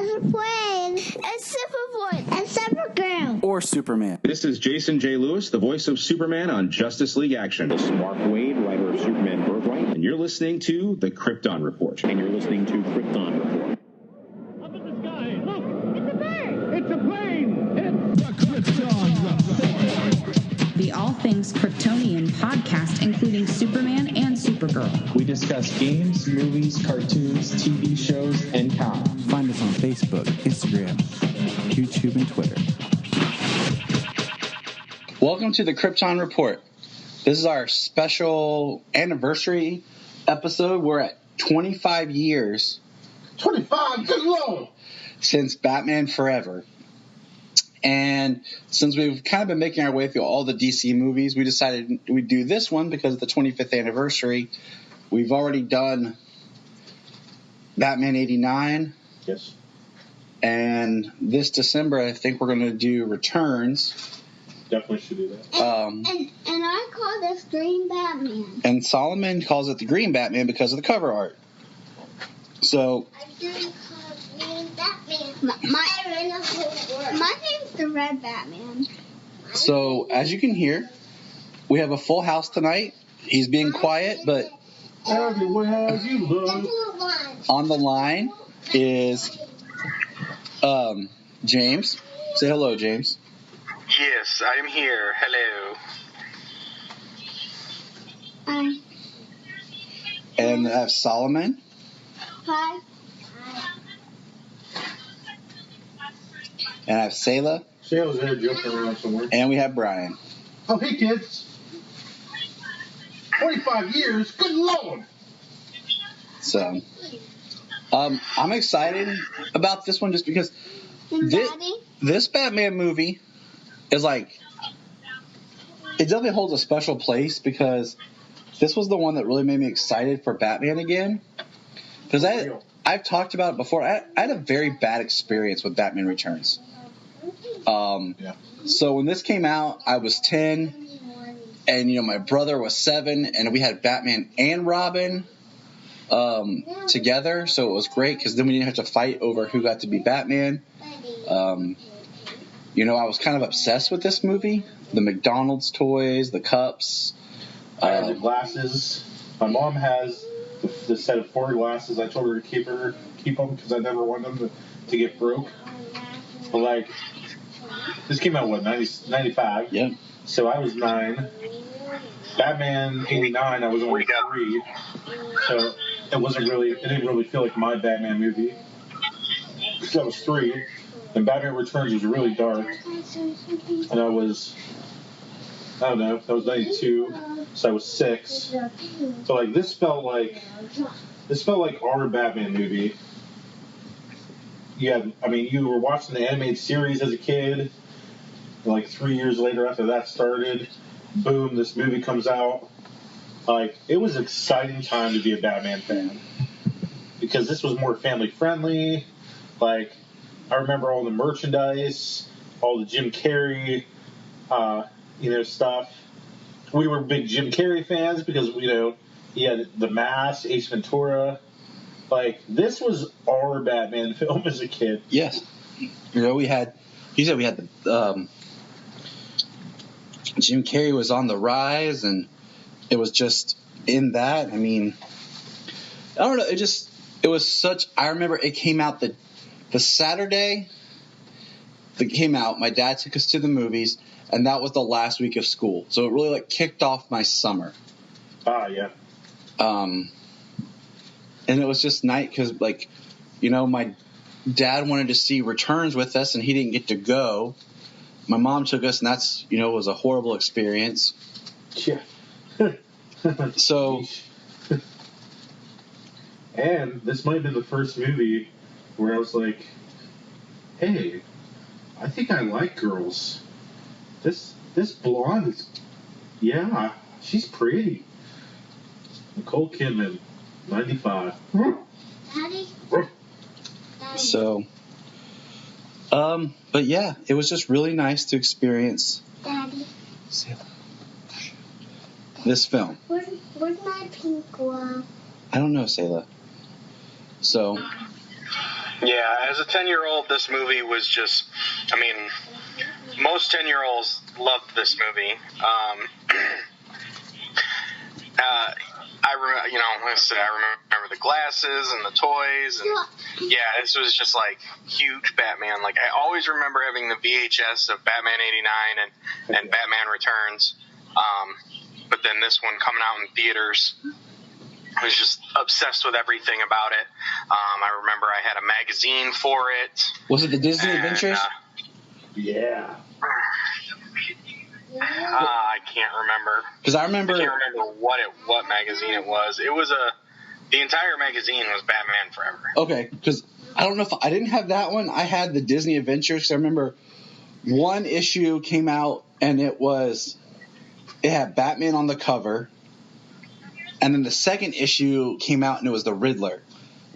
a plane. It's Superboy. And Supergirl. Or Superman. This is Jason J. Lewis, the voice of Superman on Justice League Action. This is Mark Wade, writer of Superman Birthright. And you're listening to The Krypton Report. And you're listening to Krypton Report. Up in the sky, look! It's a bird! It's a plane! It's the Krypton Report! The All Things Kryptonian podcast, including Superman and Supergirl. We discuss games, movies, cartoons, TV shows, and comics. Find us on Facebook, Instagram, YouTube, and Twitter. Welcome to the Krypton Report. This is our special anniversary episode. We're at 25 years. 25? Good Lord! Since Batman Forever. And since we've kind of been making our way through all the DC movies, we decided we'd do this one because of the 25th anniversary. We've already done Batman 89. Yes. And this December, I think we're going to do Returns. Definitely should do that. And I call this Green Batman. And Solomon calls it the Green Batman because of the cover art. So I do call it Green Batman. My name's the Red Batman. So, as you can hear, we have a full house tonight. He's being quiet, but Everywhere you look. on the line is James. Say hello, James. Yes, I'm here. Hello. Hi. And I have Solomon. Hi. And I have Selah. Shale's there jumping around somewhere. And we have Bryan. Oh, hey, kids. 25 years? Good Lord! So, I'm excited about this one just because this Batman movie is like, it definitely holds a special place because this was the one that really made me excited for Batman again. Because I've talked about it before. I had a very bad experience with Batman Returns. So when this came out, I was 10, and my brother was 7, and we had Batman and Robin together, so it was great because then we didn't have to fight over who got to be Batman. I was kind of obsessed with this movie. The McDonald's toys, the cups. I have the glasses. My mom has the set of 4 glasses. I told her to keep them because I never wanted them to get broke. But this came out 95. Yeah. So I was 9. Batman 89. I was only 3. So it didn't really feel like my Batman movie. Because I was 3. And Batman Returns was really dark. And I was 92. So I was 6. So this felt like our Batman movie. You were watching the animated series as a kid. And 3 years later after that started, boom, this movie comes out. It was an exciting time to be a Batman fan. Because this was more family friendly. I remember all the merchandise, all the Jim Carrey, stuff. We were big Jim Carrey fans because, he had The Mask, Ace Ventura. This was our Batman film as a kid. Yes. We had the Jim Carrey was on the rise, and it was just in that. I don't know. It was such. I remember it came out the Saturday that came out. My dad took us to the movies, and that was the last week of school. So it really kicked off my summer. Ah, yeah. And it was just nice because my dad wanted to see Returns with us, and he didn't get to go. My mom took us, and that's, was a horrible experience. Yeah. So. And this might have been the first movie where I was like, hey, I think I like girls. This blonde is, she's pretty. Nicole Kidman, 95. Daddy? So, but yeah, it was just really nice to experience this film. Where's my pink glove? I don't know, Selah. So, Yeah, as a 10-year-old, this movie was just, I mean, most 10-year-olds loved this movie. Like I said, I remember the glasses and the toys, and yeah, this was just like huge Batman. Like I always remember having the VHS of Batman '89 and Batman Returns, but then this one coming out in theaters. I was just obsessed with everything about it. I remember I had a magazine for it. Was it the Disney Adventures? Yeah. I can't remember. Because I can't remember what magazine it was. It was the entire magazine was Batman Forever. Okay, because I don't know if I didn't have that one. I had the Disney Adventures. Because I remember one issue came out and it had Batman on the cover, and then the second issue came out and it was the Riddler.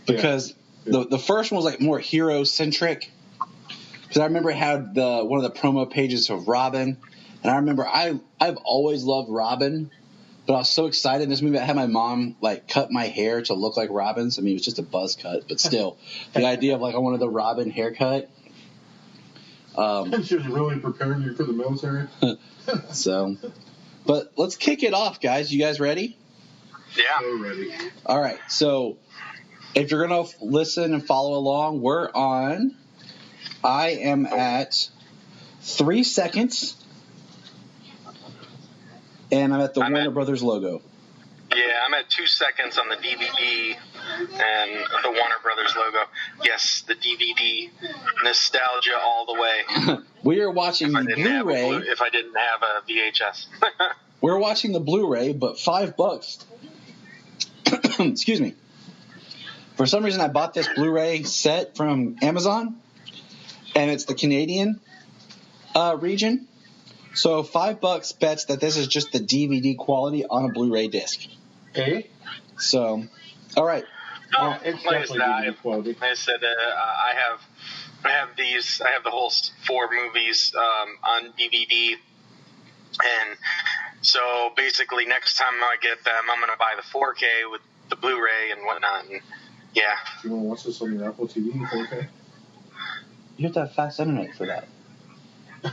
Because the first one was like more hero centric. Because I remember it had one of the promo pages of Robin. And I remember I've always loved Robin, but I was so excited in this movie. I had my mom like cut my hair to look like Robin's. I mean, it was just a buzz cut, but still, the idea of like I wanted the Robin haircut. She was really preparing you for the military. So, but let's kick it off, guys. You guys ready? Yeah. So ready. All right. So, if you're gonna listen and follow along, I am at 3 seconds. And I'm at the Warner Brothers logo. Yeah, I'm at 2 seconds on the DVD and the Warner Brothers logo. Yes, the DVD. Nostalgia all the way. We are watching the Blu-ray. If I didn't have a VHS. We're watching the Blu-ray, but $5. Excuse me. For some reason, I bought this Blu-ray set from Amazon, and it's the Canadian region. So $5 bets that this is just the DVD quality on a Blu-ray disc. Hey. So, all right. It's definitely DVD quality. Like I said, I have the whole 4 movies on DVD, and so basically next time I get them, I'm gonna buy the 4K with the Blu-ray and whatnot. And yeah. You want to watch this on your Apple TV in 4K? You have to have fast internet for that.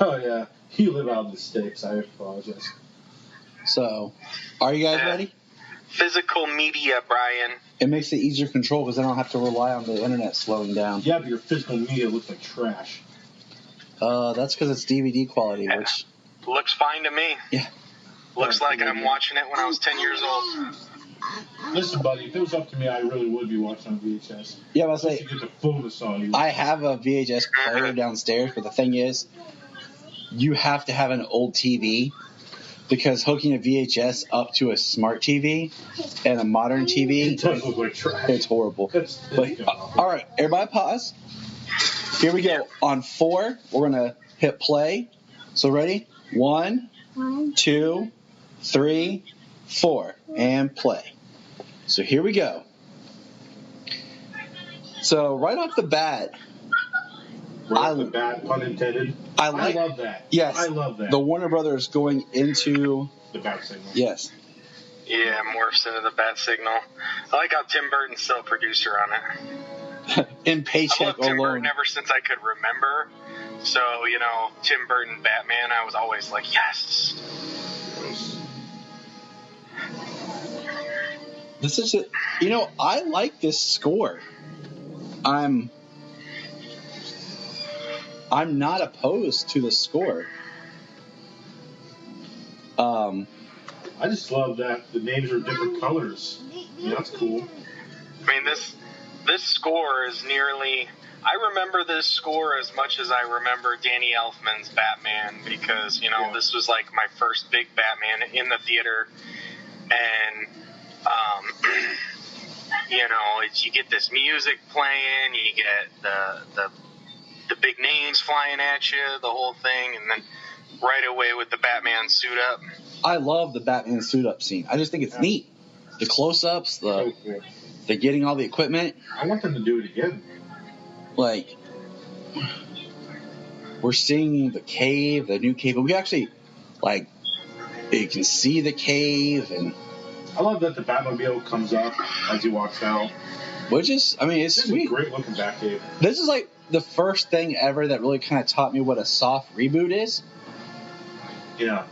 Oh yeah. You live out in the sticks. I apologize. So, are you guys ready? Physical media, Bryan. It makes it easier to control because I don't have to rely on the internet slowing down. Yeah, but your physical media looks like trash. That's because it's DVD quality, which looks fine to me. Yeah. Looks like I'm watching it when I was 10 years old. Listen, buddy, if it was up to me, I really would be watching on VHS. Yeah, I was like, you get the fullness on you. I have a VHS player downstairs, but the thing is, you have to have an old TV because hooking a VHS up to a smart TV and a modern TV, it does look like trash. It's horrible. All right, everybody pause. Here we go. On 4, we're going to hit play. So ready? 1, 2, 3, 4, and play. So here we go. So right off the bat, pun intended. I love that. Yes, I love that. The Warner Brothers going into the bat signal. Yes. Yeah, morphs into the bat signal. I like how Tim Burton's still a producer on it. In paycheck I love Tim alone. Burton ever since I could remember. So, Tim Burton Batman, I was always like, yes. This is I like this score. I'm not opposed to the score. I just love that the names are different colors. Yeah, that's cool. I mean, this score is nearly... I remember this score as much as I remember Danny Elfman's Batman because, this was like my first big Batman in the theater. And, you get this music playing, you get the big names flying at you, the whole thing, and then right away with the Batman suit up. I love the Batman suit up scene. I just think it's neat. The close-ups, the getting all the equipment. I want them to do it again. Like, we're seeing the cave, the new cave, but we actually, you can see the cave, and I love that the Batmobile comes up as he walks out. Which is, I mean, it's This is a sweet. great looking Batcave. This is like the first thing ever that really kind of taught me what a soft reboot is. Yeah.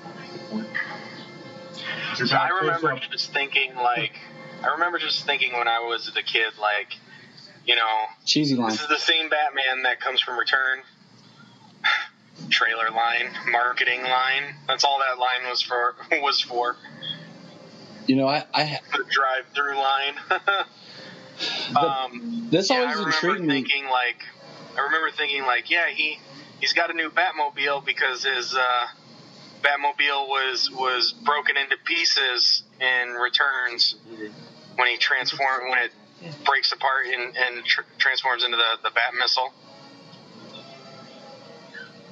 So I remember just thinking when I was a kid, like, you know, Cheesy line. this is the same Batman that comes from Return. Trailer line, marketing line. That's all that line was for. You know, I The drive-through line. this always intrigued me. I remember thinking, like, yeah, he's got a new Batmobile because his Batmobile was broken into pieces in Returns when it breaks apart and transforms into the Bat missile.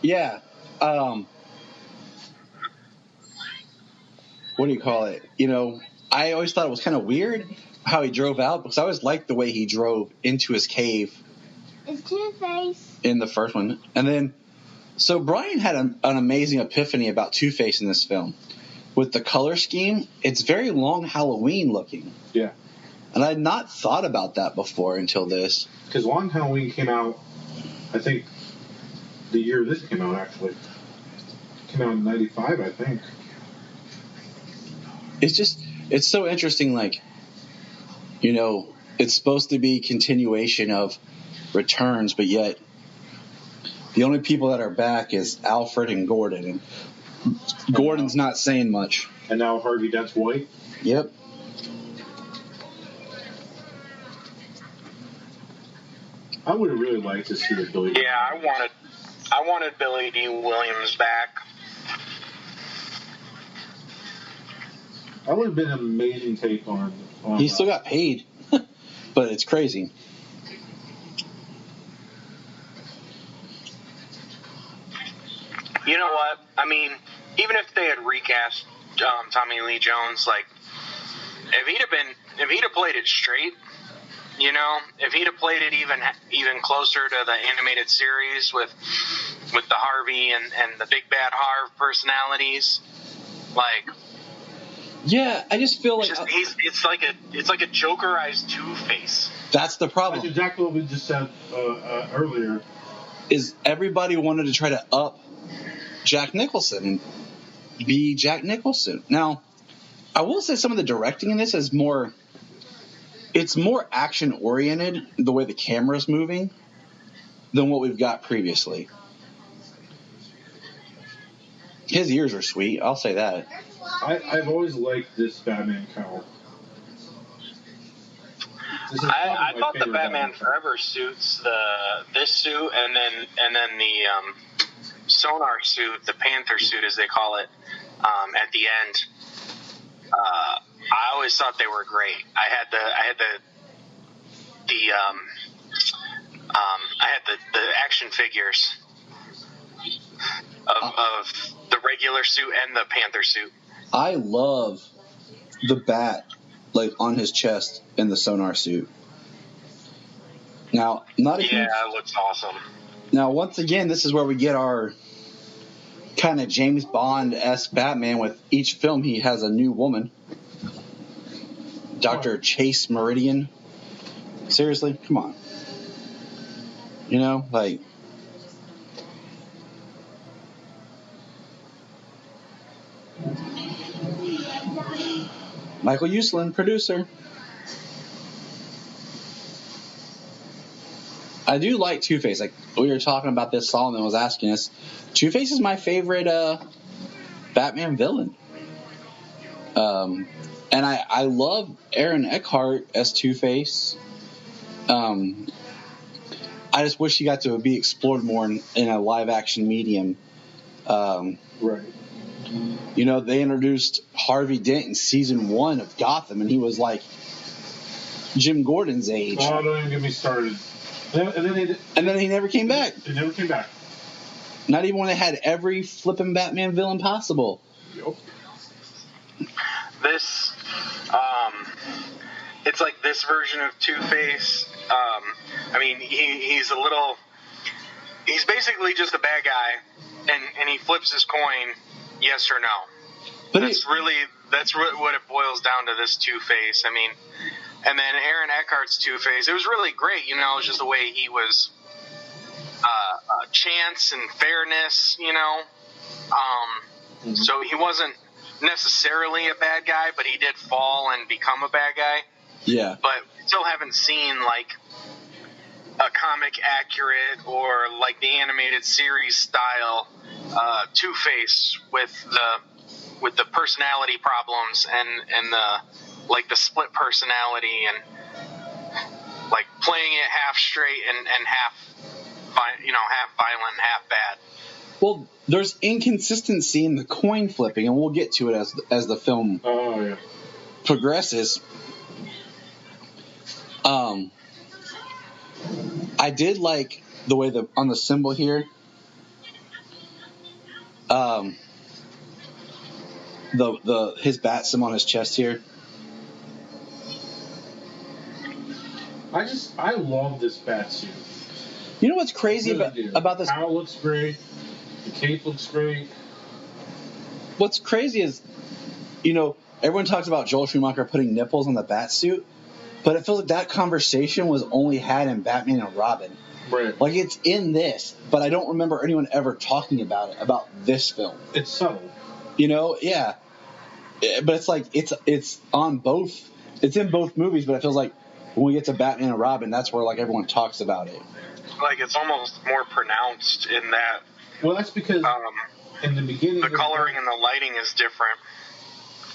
Yeah. What do you call it? You know, I always thought it was kind of weird how he drove out, because I always liked the way he drove into his cave. It's Two-Face. In the first one. And then, so Bryan had an amazing epiphany about Two-Face in this film. With the color scheme, it's very Long Halloween looking. Yeah. And I had not thought about that before until this. Because Long Halloween came out, I think, the year this came out, actually. It came out in 95, I think. It's so interesting, like, you know, it's supposed to be continuation of Returns, but yet the only people that are back is Alfred and Gordon. And Gordon's not saying much. And now Harvey Dent's white? Yep. I would have really liked to see the Billy. Yeah, I wanted Billy D. Williams back. That would have been an amazing take on He still got paid, but it's crazy. You know what? I mean, even if they had recast Tommy Lee Jones, like, if he'd have played it straight, you know, if he'd have played it even closer to the animated series with the Harvey and the Big Bad Harv personalities, like. Yeah, I just feel like it's like a Jokerized Two-Face. That's the problem. That's exactly what we just said earlier. Is everybody wanted to try to up Jack Nicholson and be Jack Nicholson. Now, I will say some of the directing in this is more action oriented, the way the camera's moving, than what we've got previously. His ears are sweet, I'll say that. I've always liked this Batman cowl. I thought the Batman Forever suits this suit and then the sonar suit, the Panther suit as they call it, at the end. I always thought they were great. I had the action figures of the regular suit and the Panther suit. I love the bat, like, on his chest in the sonar suit. Now, it looks awesome. Now, once again, this is where we get our kind of James Bond-esque Batman. With each film, he has a new woman. Dr. Chase Meridian. Seriously? Come on. You know, like... Michael Uslan, producer. I do like Two-Face. Like we were talking about this, Solomon was asking us. Two-Face is my favorite Batman villain. And I love Aaron Eckhart as Two-Face. I just wish he got to be explored more in a live-action medium. Right. You know, they introduced Harvey Dent in season 1 of Gotham, and he was like Jim Gordon's age. Oh, don't even get me started. And then he never came back. He never came back. Not even when they had every flippin' Batman villain possible. Yep. This, it's like this version of Two-Face. I mean, he's basically just a bad guy, and he flips his coin, yes or no. But that's what it boils down to, this Two-Face. I mean, And then Aaron Eckhart's Two-Face, it was really great, you know, it was just the way he was, chance and fairness, you know. So he wasn't necessarily a bad guy, but he did fall and become a bad guy. Yeah. But still haven't seen, like, a comic accurate or, like, the animated series style Two-Face with the personality problems and the, like, the split personality and, like, playing it half straight and half, you know, half violent and half bad. Well, there's inconsistency in the coin flipping, and we'll get to it as the film progresses. I did like the way on the symbol here, his bat symbol on his chest here. I love this bat suit. You know what's crazy about this? How it looks great. The cape looks great. What's crazy is, you know, everyone talks about Joel Schumacher putting nipples on the bat suit, but it feels like that conversation was only had in Batman and Robin. Right. Like, it's in this, but I don't remember anyone ever talking about it, about this film. It's subtle. You know, yeah. But it's like, it's on both, it's in both movies, but it feels like when we get to Batman and Robin, that's where, like, everyone talks about it. Like, it's almost more pronounced in that. Well, that's because in the beginning, the coloring and the lighting is different.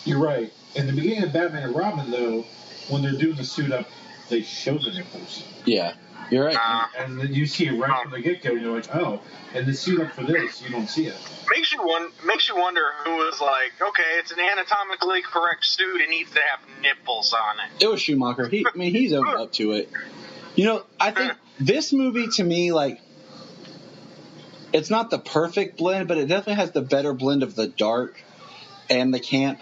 You're right. In the beginning of Batman and Robin, though, when they're doing the suit up, they show the nipples. Yeah, you're right. And then you see it right from the get-go, and you're like, oh. And the suit up for this, you don't see it. Makes you wonder who was like, okay, it's an anatomically correct suit. It needs to have nipples on it. It was Schumacher. He's owned up to it. You know, I think this movie, to me, like, it's not the perfect blend, but it definitely has the better blend of the dark and the camp.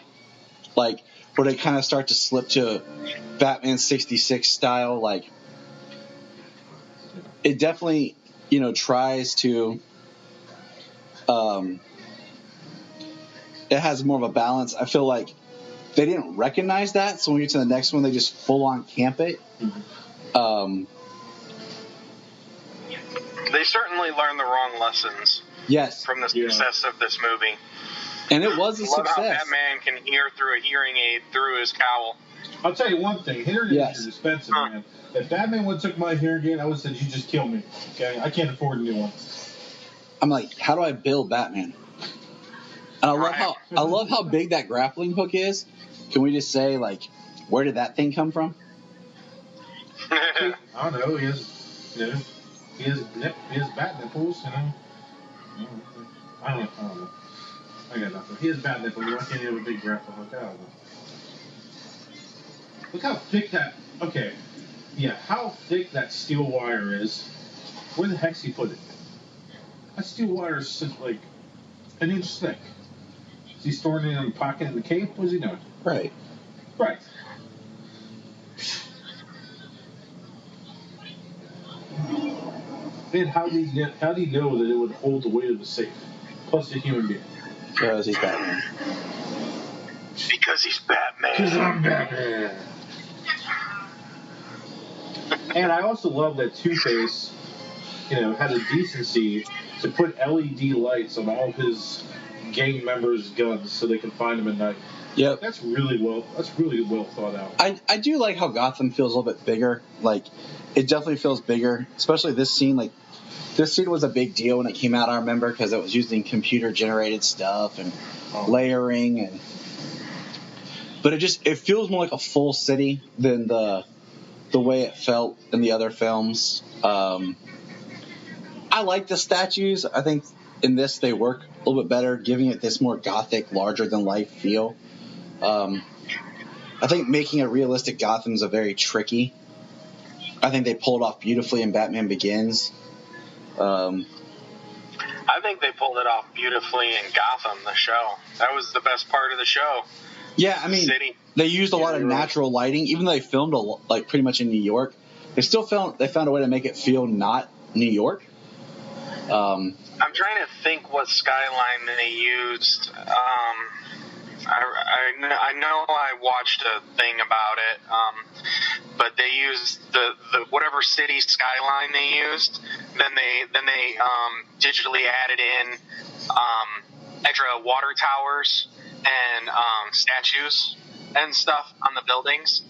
Like, where they kind of start to slip to Batman 66 style. Like, it definitely, you know, tries to, it has more of a balance. I feel like they didn't recognize that, so when we get to the next one, they just full on camp it. They certainly learned the wrong lessons. Yes. From the success of this movie. And it was a Love success. How Batman can hear through a hearing aid through his cowl. I'll tell you one thing. Hearing aids are expensive, man. If Batman would have took my hearing aid, I would have said, you just kill me. Okay? I can't afford a new one. I'm like, how do I build Batman? And I love how big that grappling hook is. Can we just say, like, where did that thing come from? I don't know. He has bat nipples, you know. I don't know. I got nothing. He has bat nipples. Why can't he have a big grappling hook? I don't know. Look how thick that. Okay. Yeah, how thick that steel wire is. Where the heck's he put it? That steel wire is like an inch thick. Is he storing it in the pocket in the cape? What's he doing? Right. Right. And how do you know that it would hold the weight of the safe? Plus a human being. Because he's Batman. Because he's Batman. Because I'm Batman. And I also love that Two-Face, you know, had the decency to put LED lights on all his gang members' guns so they can find them at night. Yep. That's really well thought out. I do like how Gotham feels a little bit bigger. Like, it definitely feels bigger, especially this scene. Like, this scene was a big deal when it came out, I remember, because it was using computer-generated stuff and layering. But it feels more like a full city than the way it felt in the other films. I like the statues. I think in this they work a little bit better, giving it this more gothic, larger-than-life feel. I think making a realistic Gotham is very tricky. I think they pulled off beautifully in Batman Begins. I think they pulled it off beautifully in Gotham, the show. That was the best part of the show. Yeah, I mean, they used a lot of natural lighting. Even though they filmed pretty much in New York, they found a way to make it feel not New York. I'm trying to think what skyline they used. I know I watched a thing about it, but they used the whatever city skyline they used. Then they digitally added in extra water towers and statues and stuff on the buildings.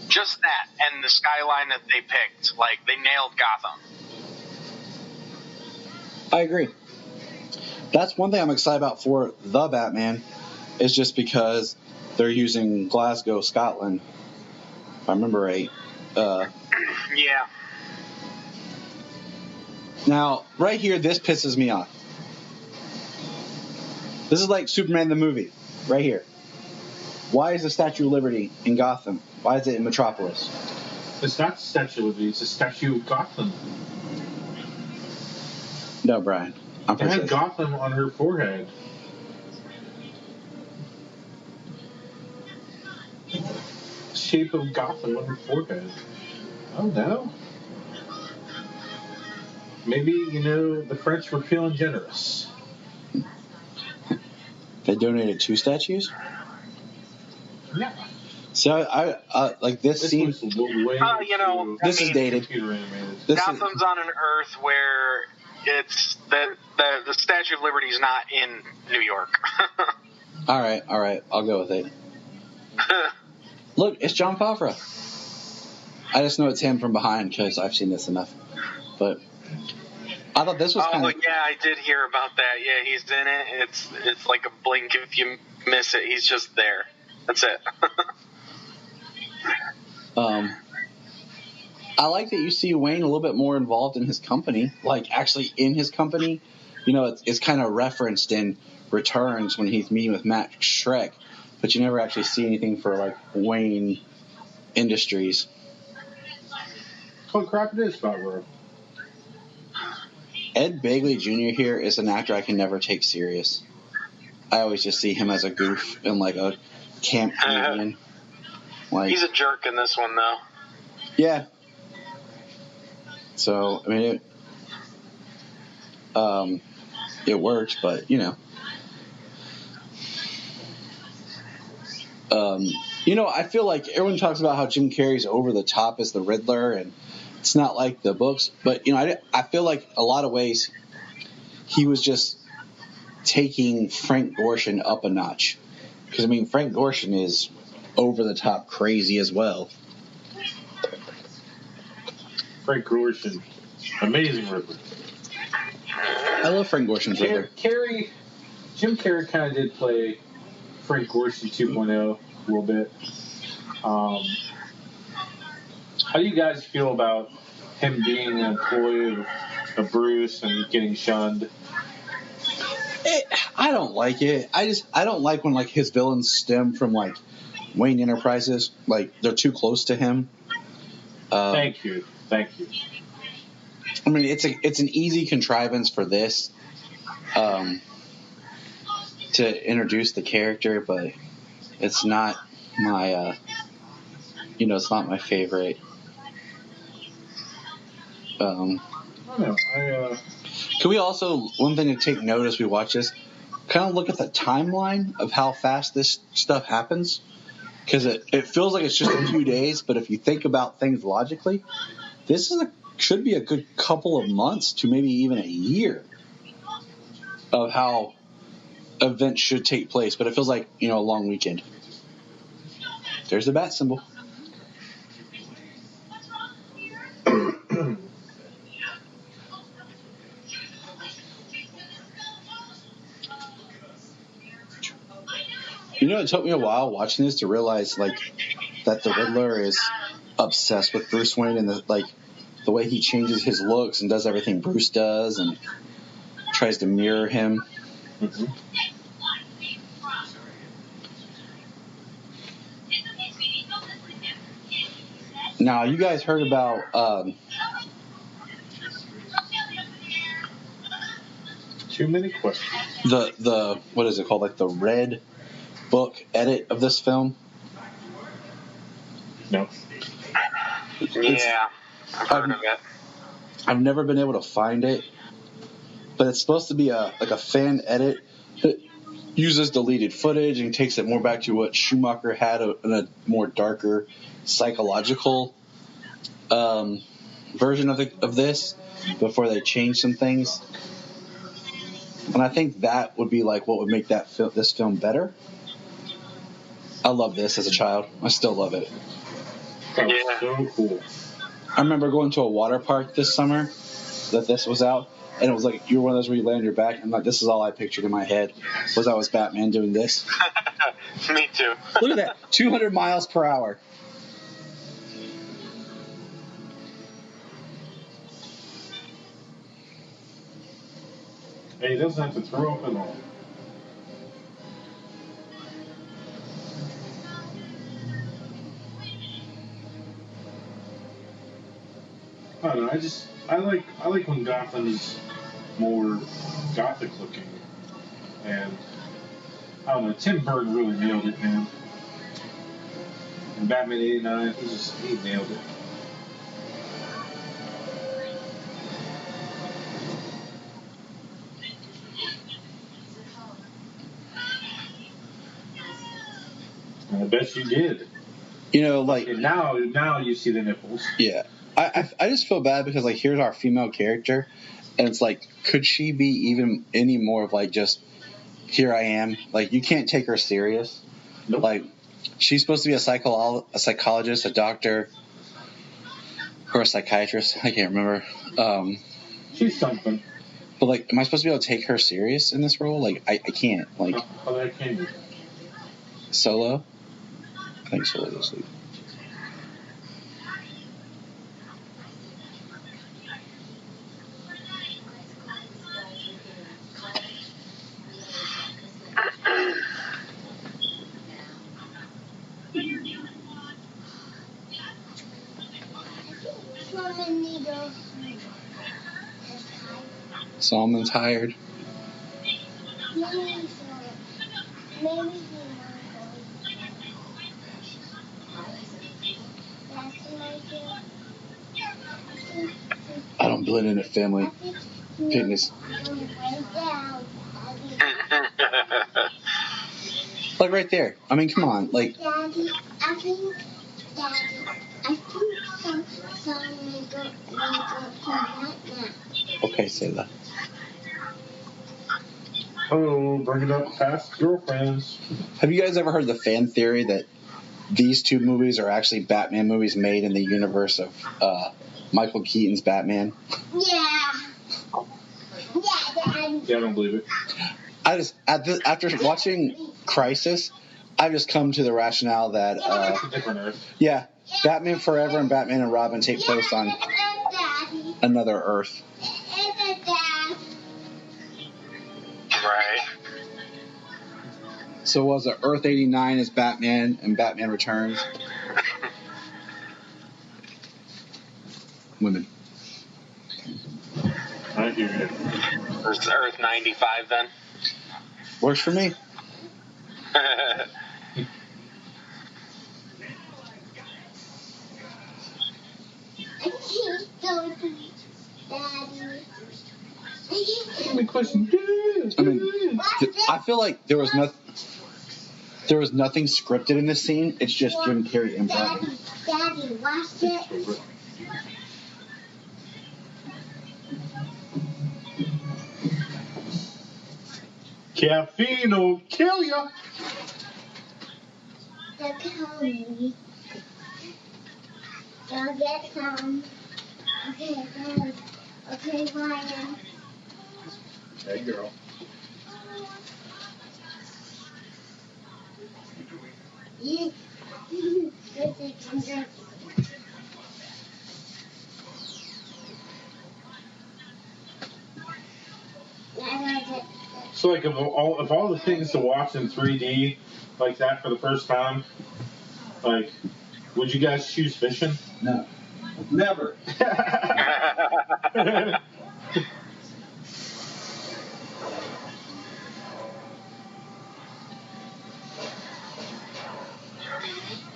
Just that, and the skyline that they picked, like they nailed Gotham. I agree. That's one thing I'm excited about for the Batman, is just because they're using Glasgow, Scotland, if I remember right. Yeah. Now, right here, this pisses me off. This is like Superman the movie, right here. Why is the Statue of Liberty in Gotham? Why is it in Metropolis? It's not the Statue of Liberty, it's the Statue of Gotham. No, Brian. It had Gotham on her forehead. Shape of Gotham on her forehead. Oh no. Maybe, the French were feeling generous. They donated 2 statues? Yeah. So I like this scene. This is dated. Gotham's on an Earth where it's the Statue of Liberty is not in New York. All right, I'll go with it. Look, it's John Favreau. I just know it's him from behind because I've seen this enough. But I thought this was kind of... Oh, yeah, I did hear about that. Yeah, he's in it. It's like a blink if you miss it. He's just there. That's it. I like that you see Wayne a little bit more involved in his company, like actually in his company. It's kind of referenced in Returns when he's meeting with Matt Shrek, but you never actually see anything for like Wayne Industries. Oh crap! It is Favreau. Ed Begley Jr. here is an actor I can never take serious. I always just see him as a goof and like a camp comedian. He's a jerk in this one, though. Yeah. So, I mean, it works, but, I feel like everyone talks about how Jim Carrey's over the top as the Riddler, and it's not like the books, but, I feel like a lot of ways he was just taking Frank Gorshin up a notch. Because, Frank Gorshin is over the top crazy as well. Frank Gorshin, amazing Riddler. I love Frank Gorshin's Riddler. Jim Carrey kind of did play Frank Gorshin 2.0 a little bit. How do you guys feel about him being an employee of Bruce and getting shunned? I don't like it. I don't like when like his villains stem from like Wayne Enterprises. Like they're too close to him. Thank you. It's an easy contrivance for this to introduce the character, but it's not my it's not my favorite. Can we also, one thing to take note as we watch this, kind of look at the timeline of how fast this stuff happens? Because it feels like it's just a few days, but if you think about things logically, this should be a good couple of months to maybe even a year of how events should take place. But it feels like, a long weekend. There's the bat symbol. It took me a while watching this to realize, like, that the Riddler is obsessed with Bruce Wayne and the way he changes his looks and does everything Bruce does and tries to mirror him. Mm-hmm. Now, you guys heard about too many questions. The what is it called? Like the Red Book edit of this film? No. Yeah, I've heard of it. I've never been able to find it, but it's supposed to be a fan edit. uses deleted footage and takes it more back to what Schumacher had in a more darker psychological version of this before they changed some things. And I think that would be like what would make this film better. I love this as a child. I still love it. That's so cool. I remember going to a water park this summer that this was out, and it was like you were one of those where you lay on your back, and like this is all I pictured in my head was Batman doing this. Me too. Look at that, 200 miles per hour. Hey, he doesn't have to throw up at all. I don't know. I like when Gotham is more gothic looking, and I don't know. Tim Burton really nailed it, man. And Batman '89, he nailed it. I bet you did. You know, like And now you see the nipples. yeah. I just feel bad because like here's our female character, and it's like could she be even any more of like just here I am? Like you can't take her serious. Nope. Like she's supposed to be a psychologist, a doctor, or a psychiatrist. I can't remember. She's something. But like, am I supposed to be able to take her serious in this role? Like I can't. Like How that came to. Solo. I think Solo's asleep. Solomon's hired. I don't blend in at family fitness. Like right there. I mean, come on. Like. Daddy, I think someone go right now. Okay, Selah. Oh, bring it up past girlfriends. Have you guys ever heard the fan theory that these two movies are actually Batman movies made in the universe of Michael Keaton's Batman? Yeah. Yeah, I don't believe it. I just after watching Crisis, I've just come to the rationale that It's a different Earth. yeah, Batman Forever and Batman and Robin take place on another Earth. Right. So was it Earth 89 is Batman and Batman Returns? Women. I hear you. It's Earth 95 then. Works for me. I mean, I feel like there was nothing scripted in this scene. It's just Jim Carrey improv. Daddy, watch it. Caffeine will kill ya. They'll kill me. They'll get some. Okay, good. Okay, Bryan. Hey, girl. So, like, if all the things to watch in 3D like that for the first time, like, would you guys choose fishing? No. Never.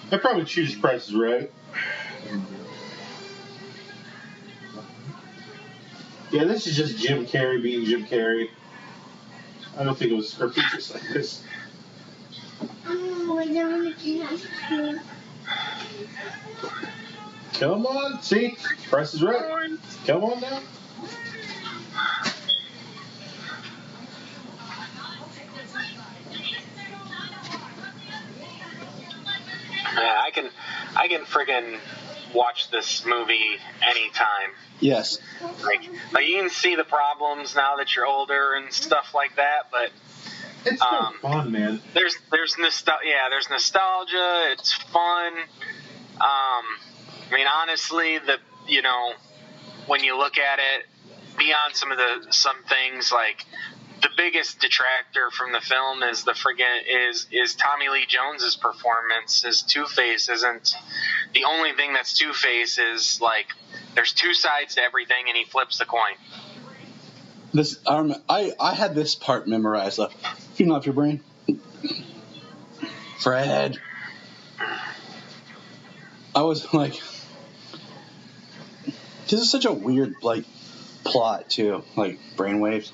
I'd probably choose Price is Right. Yeah, this is just Jim Carrey being Jim Carrey. I don't think it was scripted just like this. Come on, see? Price is right. Come on now. I can friggin' watch this movie anytime. Yes. Like you can see the problems now that you're older and stuff like that, but it's still fun, man. There's there's nostalgia. It's fun. I mean, honestly, when you look at it, beyond some things, like the biggest detractor from the film is is Tommy Lee Jones's performance. His Two-Face isn't the only thing that's Two-Face. Is like there's two sides to everything, and he flips the coin. This I had this part memorized. Feeding off your brain, Fred. I was like, this is such a weird plot too, like brainwaves.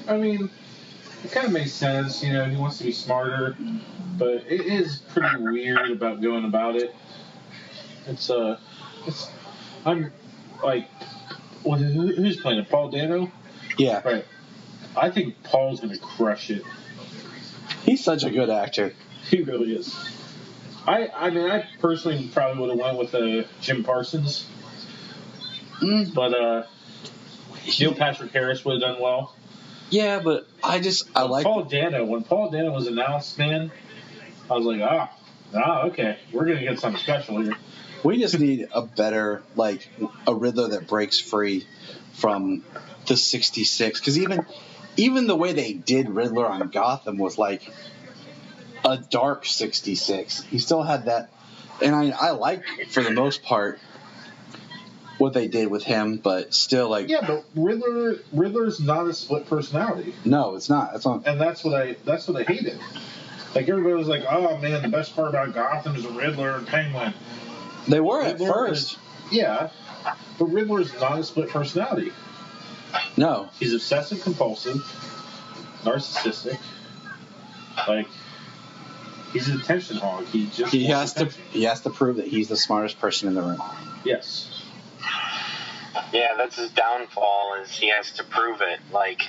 I mean, it kind of makes sense. He wants to be smarter, but it is pretty weird about going about it. I'm like, who's playing it? Paul Dano? Yeah. Right. I think Paul's going to crush it. He's such a good actor. He really is. I mean, I personally probably would have went with Jim Parsons. But Neil Patrick Harris would have done well. Yeah, but I like Paul Dano. When Paul Dano was announced, man, I was like, okay, we're gonna get something special here. We just need a better, a Riddler that breaks free from the 66. Because even the way they did Riddler on Gotham was like a dark 66. He still had that, and I like for the most part what they did with him, but still yeah, but Riddler's not a split personality. No, it's not. And that's what I hated. Like everybody was like, oh man, the best part about Gotham is the Riddler and Penguin. They were at first. Yeah, but Riddler's not a split personality. No, he's obsessive compulsive, narcissistic. Like he's an attention hog. He has to prove that he's the smartest person in the room. Yes. Yeah, that's his downfall. Is he has to prove it. Like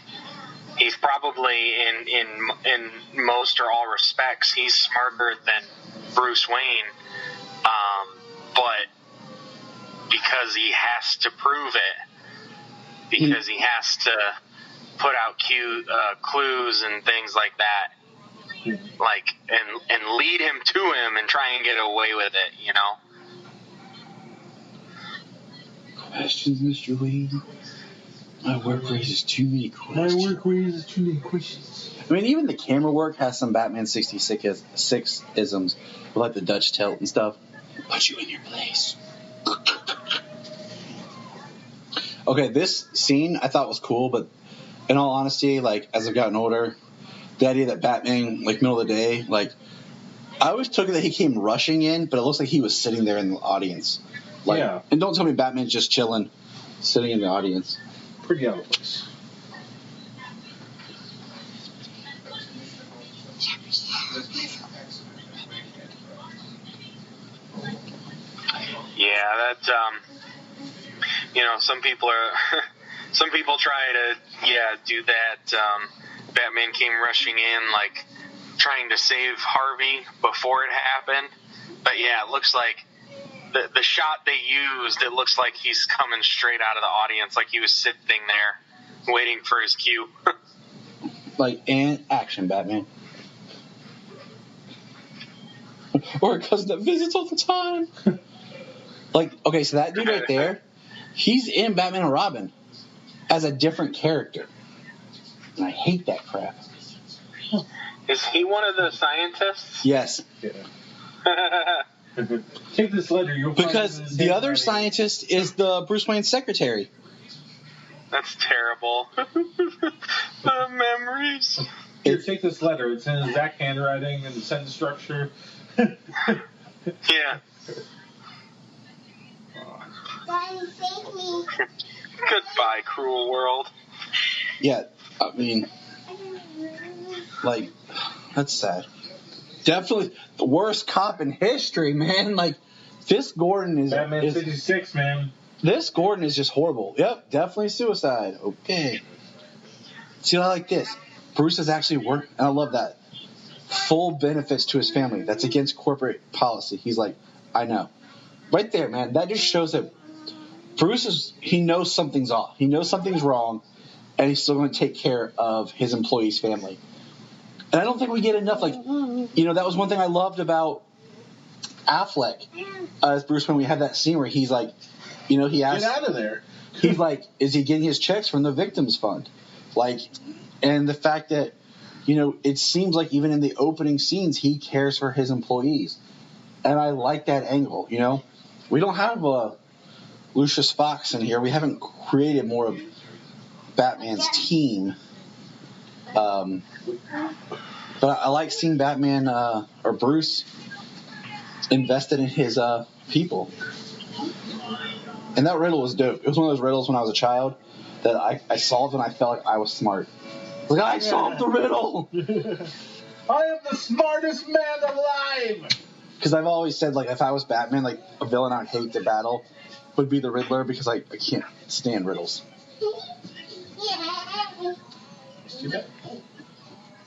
he's probably in most or all respects, he's smarter than Bruce Wayne, but because he has to prove it, because he has to put out clues and things like that, like and lead him to him and try and get away with it, Questions, Mr. Wayne. My work raises too many questions. I mean, even the camera work has some Batman 66 isms, like the Dutch tilt and stuff. Put you in your place. Okay, this scene I thought was cool, but in all honesty, as I've gotten older, the idea that Batman, middle of the day, I always took it that he came rushing in, but it looks like he was sitting there in the audience. Yeah. And don't tell me Batman's just chilling, sitting in the audience. Pretty out of place. Yeah, that some people try to do that. Batman came rushing in, trying to save Harvey before it happened. But yeah, it looks like the shot they used, it looks like he's coming straight out of the audience, like he was sitting there waiting for his cue. And action, Batman. Or a cousin that visits all the time. Okay, so that dude right there, he's in Batman and Robin as a different character. And I hate that crap. Is he one of the scientists? Yes. Yeah. Take this letter. Because the other scientist is the Bruce Wayne secretary. That's terrible. The memories. Here, take this letter. It's in his exact handwriting and the sentence structure. Yeah. Daddy, save me. Goodbye, cruel world. Yeah. I mean, like, that's sad. Definitely the worst cop in history, man. Like, this Gordon is... Batman 66, man. This Gordon is just horrible. Yep, definitely suicide. Okay. See, I like this. Bruce is actually working, and I love that. Full benefits to his family. That's against corporate policy. He's like, I know. Right there, man. That just shows that Bruce he knows something's off. He knows something's wrong, and he's still going to take care of his employees' family. And I don't think we get enough, like, that was one thing I loved about Affleck as Bruce when we had that scene where he's like, he asked... Get out of there. He's like, is he getting his checks from the victims fund? Like, and the fact that, it seems like even in the opening scenes, he cares for his employees. And I like that angle, We don't have Lucius Fox in here. We haven't created more of Batman's team. But I like seeing Batman or Bruce invested in his people. And that riddle was dope. It was one of those riddles when I was a child that I solved and I felt like I was smart. Like, I solved the riddle! I am the smartest man alive! Because I've always said, like, if I was Batman, like, a villain I'd hate to battle would be the Riddler because I can't stand riddles.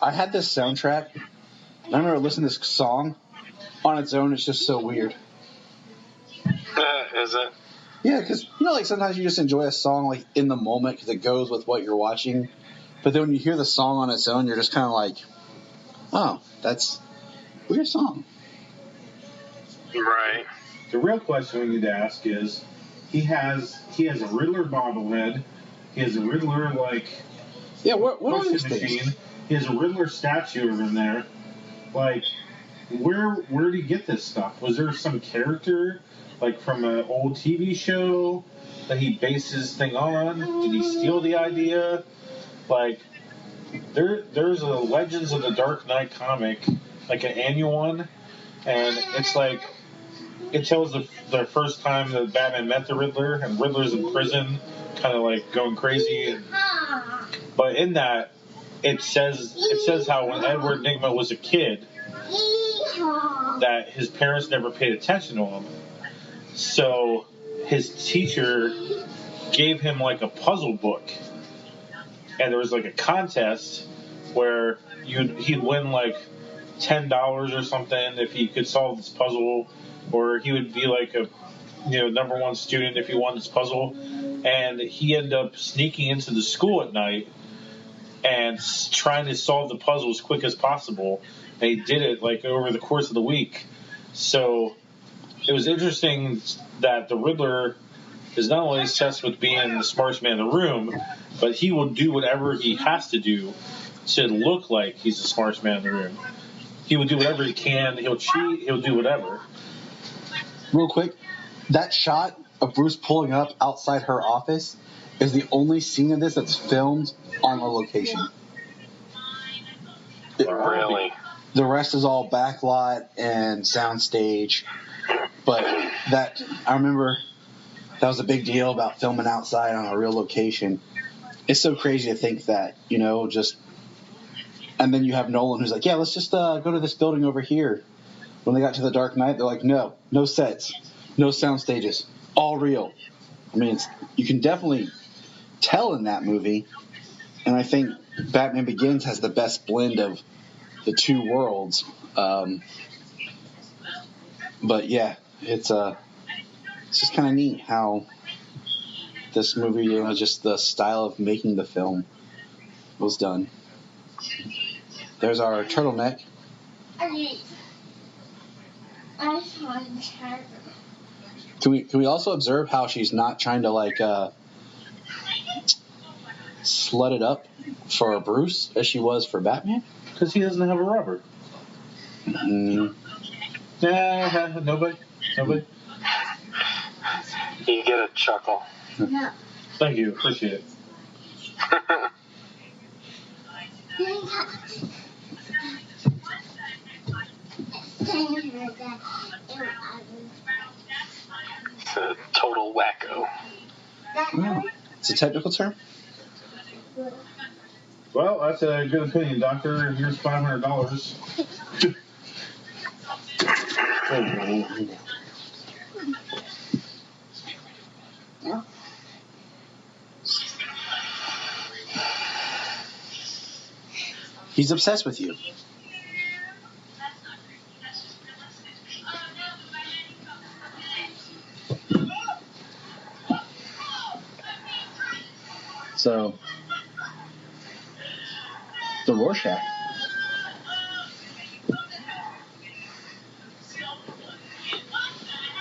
I had this soundtrack. I remember listening to this song on its own. It's just so weird. Is it? Yeah, because, like, sometimes you just enjoy a song, like, in the moment because it goes with what you're watching. But then when you hear the song on its own, you're just kind of like, oh, that's a weird song. Right. The real question we need to ask is, he has a Riddler bobblehead. He has a Riddler, like... Yeah, what are these things? He has a Riddler statue in there. Like, where did he get this stuff? Was there some character, like, from an old TV show that he based his thing on? Did he steal the idea? Like, there's a Legends of the Dark Knight comic, like an annual one, and it's like, it tells the first time that Batman met the Riddler, and Riddler's in prison, kind of like going crazy. But in that, it says how when Edward Nygma was a kid, that his parents never paid attention to him. So his teacher gave him like a puzzle book. And there was like a contest where he'd win like $10 or something if he could solve this puzzle, or he would be like a number one student if he won this puzzle. And he ended up sneaking into the school at night and trying to solve the puzzle as quick as possible. And he did it like over the course of the week. So it was interesting that the Riddler is not only obsessed with being the smartest man in the room, but he will do whatever he has to do to look like he's the smartest man in the room. He will do whatever he can. He'll cheat. He'll do whatever. Real quick, that shot of Bruce pulling up outside her office is the only scene of this that's filmed on a location. Really? The rest is all backlot and soundstage. But I remember that was a big deal about filming outside on a real location. It's so crazy to think that, and then you have Nolan who's like, yeah, let's just go to this building over here. When they got to the Dark Knight, they're like, no sets, no sound stages, all real. I mean, you can definitely tell in that movie, and I think Batman Begins has the best blend of the two worlds. But yeah, it's just kind of neat how this movie, just the style of making the film was done. There's our turtleneck. Can we also observe how she's not trying to slut it up for Bruce as she was for Batman? Because he doesn't have a rubber. Yeah, nobody. You get a chuckle. No. Thank you, appreciate it. It's a total wacko. It's a technical term? Well, that's a good opinion, Doctor. Here's $500. He's obsessed with you. So, the Rorschach.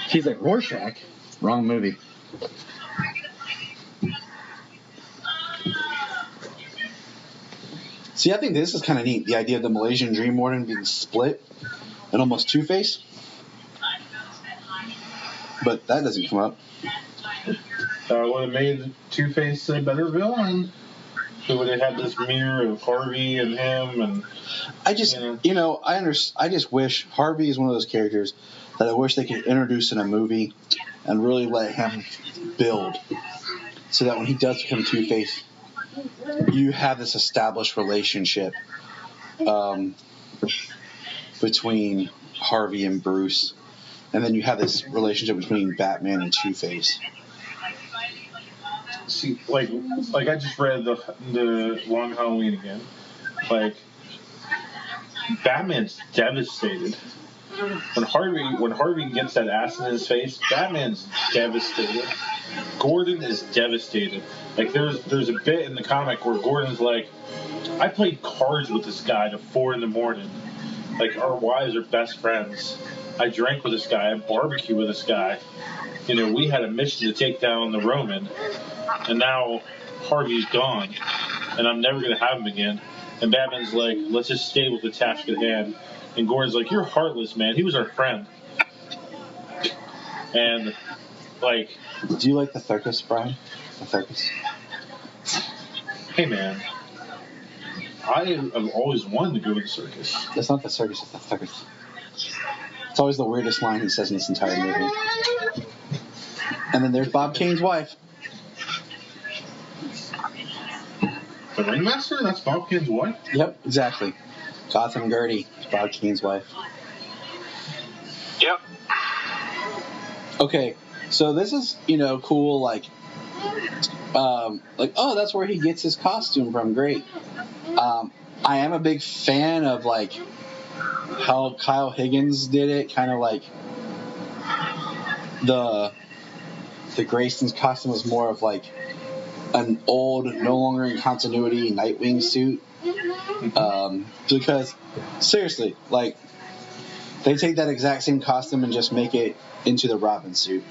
He's like, Rorschach? Wrong movie. See, I think this is kind of neat. The idea of the Malaysian Dream Warden being split and almost Two-Face. But that doesn't come up. Would have made Two-Face a better villain. Who would have had this mirror of Harvey and him, and I just, I just wish Harvey is one of those characters that I wish they could introduce in a movie and really let him build, so that when he does become Two-Face, you have this established relationship between Harvey and Bruce, and then you have this relationship between Batman and Two-Face. See, like I just read the Long Halloween again. Like, Batman's devastated. When Harvey gets that acid in his face, Batman's devastated. Gordon is devastated. Like, there's a bit in the comic where Gordon's like, I played cards with this guy to 4 a.m. Like, our wives are best friends. I drank with this guy. I barbecue with this guy. We had a mission to take down the Roman, and now Harvey's gone, and I'm never going to have him again. And Batman's like, let's just stay with the task at hand. And Gordon's like, you're heartless, man. He was our friend. And, like... Do you like the circus, Bryan? The circus? Hey, man. I have always wanted to go to the circus. That's not the circus, it's the circus. It's always the weirdest line he says in this entire movie. And then there's Bob Kane's wife. The Ringmaster? That's Bob Kane's wife? Yep, exactly. Gotham Gertie is Bob Kane's wife. Yep. Okay, so this is, cool, oh, that's where he gets his costume from. Great. I am a big fan of, how Kyle Higgins did it, kind of like the Grayson's costume was more of an old, no longer in continuity Nightwing suit. Because seriously, they take that exact same costume and just make it into the Robin suit.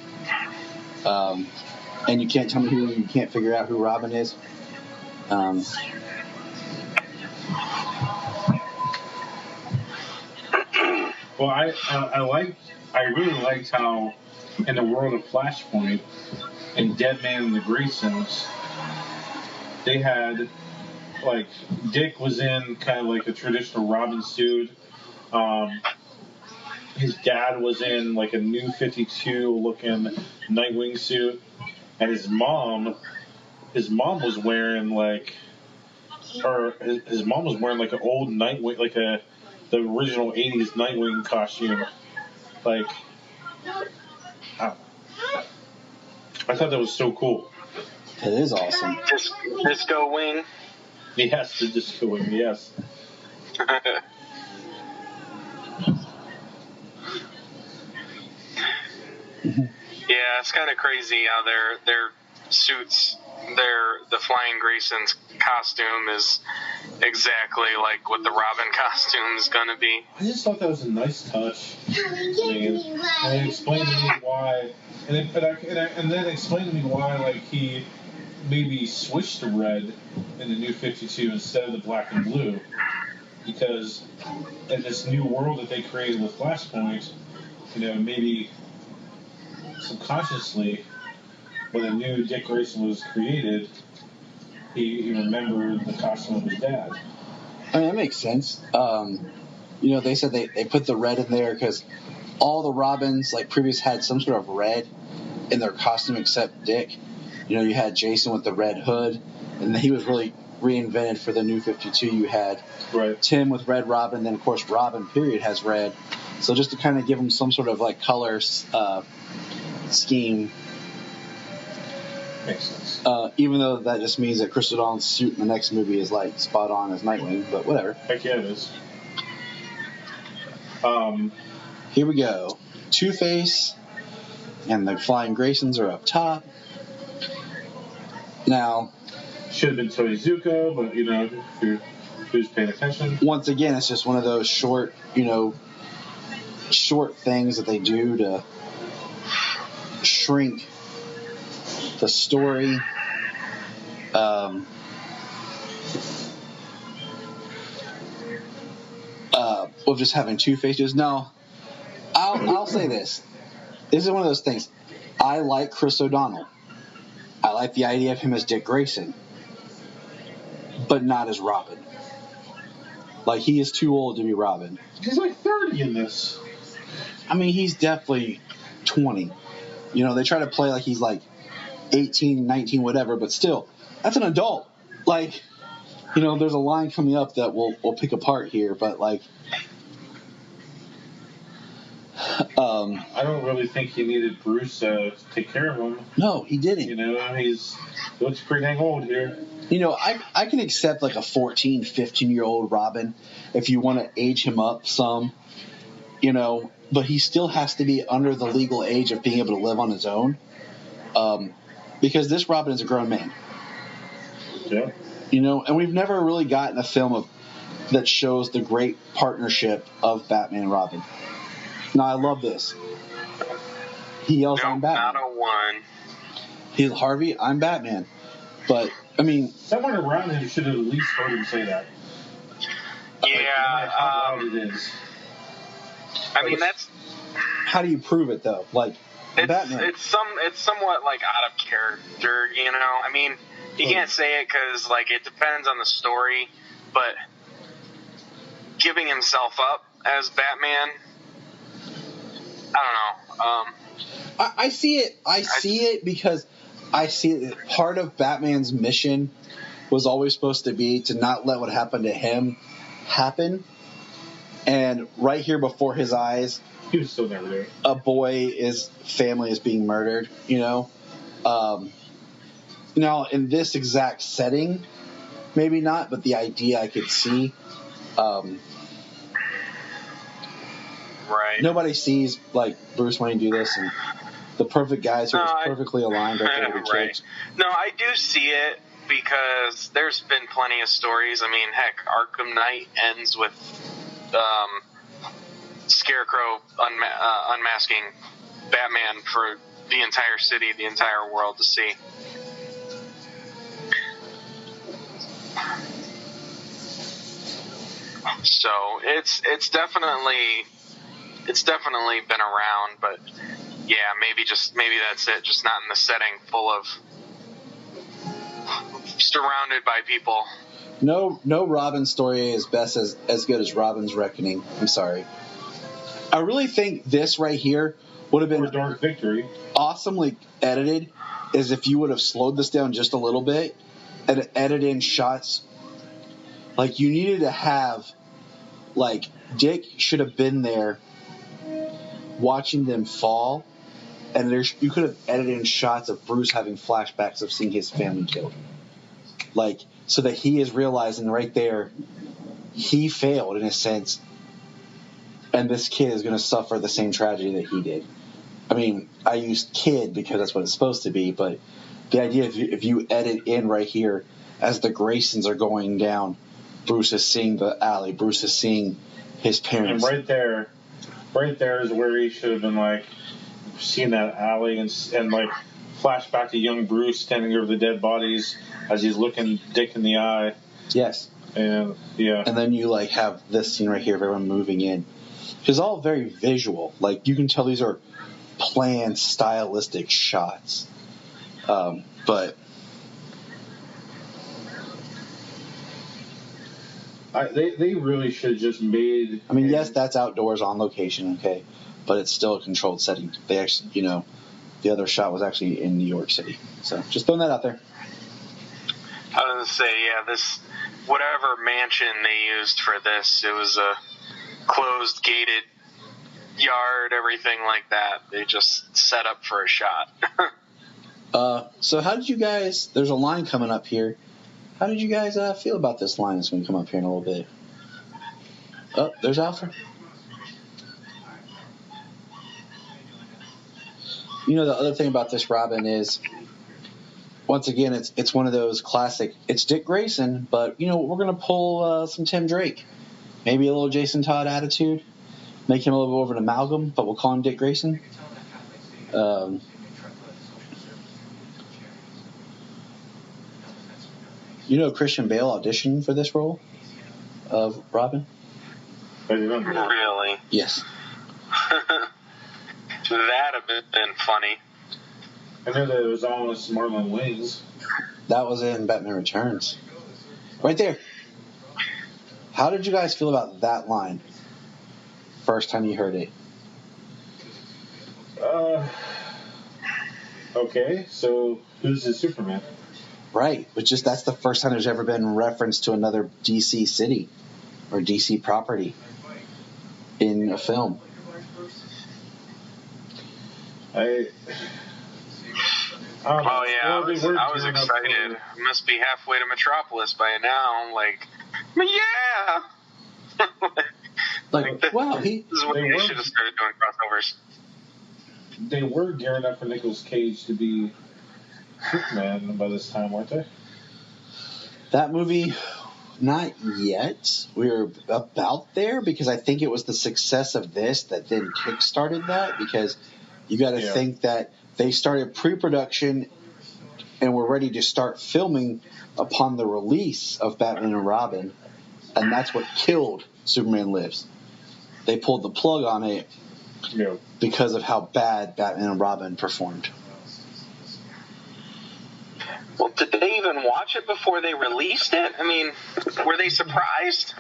And you can't tell me you can't figure out who Robin is. Well, I really liked how in the world of Flashpoint and Deadman and the Graysons, they had Dick was in kind of like a traditional Robin suit. His dad was in a new 52 looking Nightwing suit, and his mom was wearing his mom was wearing an old Nightwing, the original 80s Nightwing costume. I thought that was so cool. It is awesome. Disco Wing. Yes, the Disco Wing, yes. Yeah, it's kind of crazy how their suits, the Flying Grayson's costume is exactly like what the Robin costume is going to be. I just thought that was a nice touch. And it explained to me why, and then explained to me why he maybe switched to red in the new 52 instead of the black and blue, because in this new world that they created with Flashpoint, maybe subconsciously, when the new Dick Grayson was created, he remembered the costume of his dad. I mean, that makes sense. They said they put the red in there because all the Robins, previous, had some sort of red in their costume except Dick. You had Jason with the red hood, and he was really reinvented for the New 52. You had Right. Tim with Red Robin, then of course Robin period has red. So just to kind of give them some sort of like color scheme. Makes sense. Even though that just means that Chris O'Donnell's suit in the next movie is like spot on as Nightwing, but whatever. Heck yeah, it is. Here we go. Two-Face and the Flying Graysons are up top. Now, should have been Toizuka, but who's paying attention? Once again, it's just one of those short things that they do to shrink the story. Of just having two faces. No, I'll say this. This is one of those things. I like Chris O'Donnell. I like the idea of him as Dick Grayson, but not as Robin. Like, he is too old to be Robin. He's like 30 in this. I mean, he's definitely 20. They try to play like he's like 18, 19, whatever, but still, that's an adult. Like, there's a line coming up that we'll pick apart here, but like, I don't really think he needed Bruce to take care of him. No, he didn't. He looks pretty dang old here. I can accept like a 14, 15-year-old Robin if you want to age him up some, but he still has to be under the legal age of being able to live on his own, because this Robin is a grown man. Yeah. And we've never really gotten a film that shows the great partnership of Batman and Robin. Now, I love this. He yells, "I'm Batman." Not a one. He's Harvey, "I'm Batman." But, I mean... Someone around him should have at least heard him say that. Yeah. How loud it is. I mean, that's... How do you prove it, though? Like, Batman. It's somewhat, like, out of character, I mean, you can't say it because, like, it depends on the story, but giving himself up as Batman... I don't know. I see it. I see it because I see that part of Batman's mission was always supposed to be to not let what happened to him happen. And right here before his eyes, he was still never there. A boy's family is being murdered. Now in this exact setting, maybe not, but the idea I could see. Right. Nobody sees like Bruce Wayne do this, and the perfect guys who are perfectly aligned right there with the right. kids. No, I do see it because there's been plenty of stories. I mean, heck, Arkham Knight ends with Scarecrow unmasking Batman for the entire city, the entire world to see. So it's definitely been around, but yeah, maybe that's it. Just not in the setting full of surrounded by people. No Robin story is as good as Robin's Reckoning. I'm sorry. I really think this right here would have been Dark Victory. Awesomely edited, is if you would have slowed this down just a little bit and edited in shots. Like, you needed to have, like, Dick should have been there watching them fall, and you could have edited in shots of Bruce having flashbacks of seeing his family killed. Like, so that he is realizing right there he failed in a sense, and this kid is going to suffer the same tragedy that he did. I mean, I used kid because that's what it's supposed to be, but the idea if you edit in right here as the Graysons are going down, Bruce is seeing the alley, Bruce is seeing his parents. And right there is where he should have been, like, seeing that alley and like flashback to young Bruce standing over the dead bodies as he's looking Dick in the eye. Yes. And yeah. And then you like have this scene right here of everyone moving in. It's all very visual. Like, you can tell these are planned, stylistic shots. But they really should have just made. I mean, yes, that's outdoors on location, okay, but it's still a controlled setting. They actually, the other shot was actually in New York City. So just throwing that out there. I was going to say, yeah, this, whatever mansion they used for this, it was a closed, gated yard, everything like that. They just set up for a shot. So how did you guys, there's a line coming up here. How did you guys feel about this line that's going to come up here in a little bit? Oh, there's Alfred. You know, the other thing about this, Robin, is once again, it's one of those classic. It's Dick Grayson, but you know we're gonna pull some Tim Drake, maybe a little Jason Todd attitude, make him a little bit of an amalgam, but we'll call him Dick Grayson. You know, Christian Bale auditioned for this role of Robin. Really? Yes. That'd have been funny. I know that it was on Marlon Wayans. That was in Batman Returns. Right there. How did you guys feel about that line? First time you heard it. Okay, so who's the Superman? Right, but just that's the first time there's ever been reference to another DC city or DC property in a film. Oh yeah, I was excited. It must be halfway to Metropolis by now. I'm like, yeah. Wow, this is when they should have started doing crossovers. They were gearing up for Nicolas Cage to be Superman by this time, weren't they? That movie, not yet. We were about there because I think it was the success of this that then kickstarted that, because you got to think that they started pre-production and were ready to start filming upon the release of Batman and Robin, and that's what killed Superman Lives. They pulled the plug on it because of how bad Batman and Robin performed. Well, did they even watch it before they released it? I mean, were they surprised?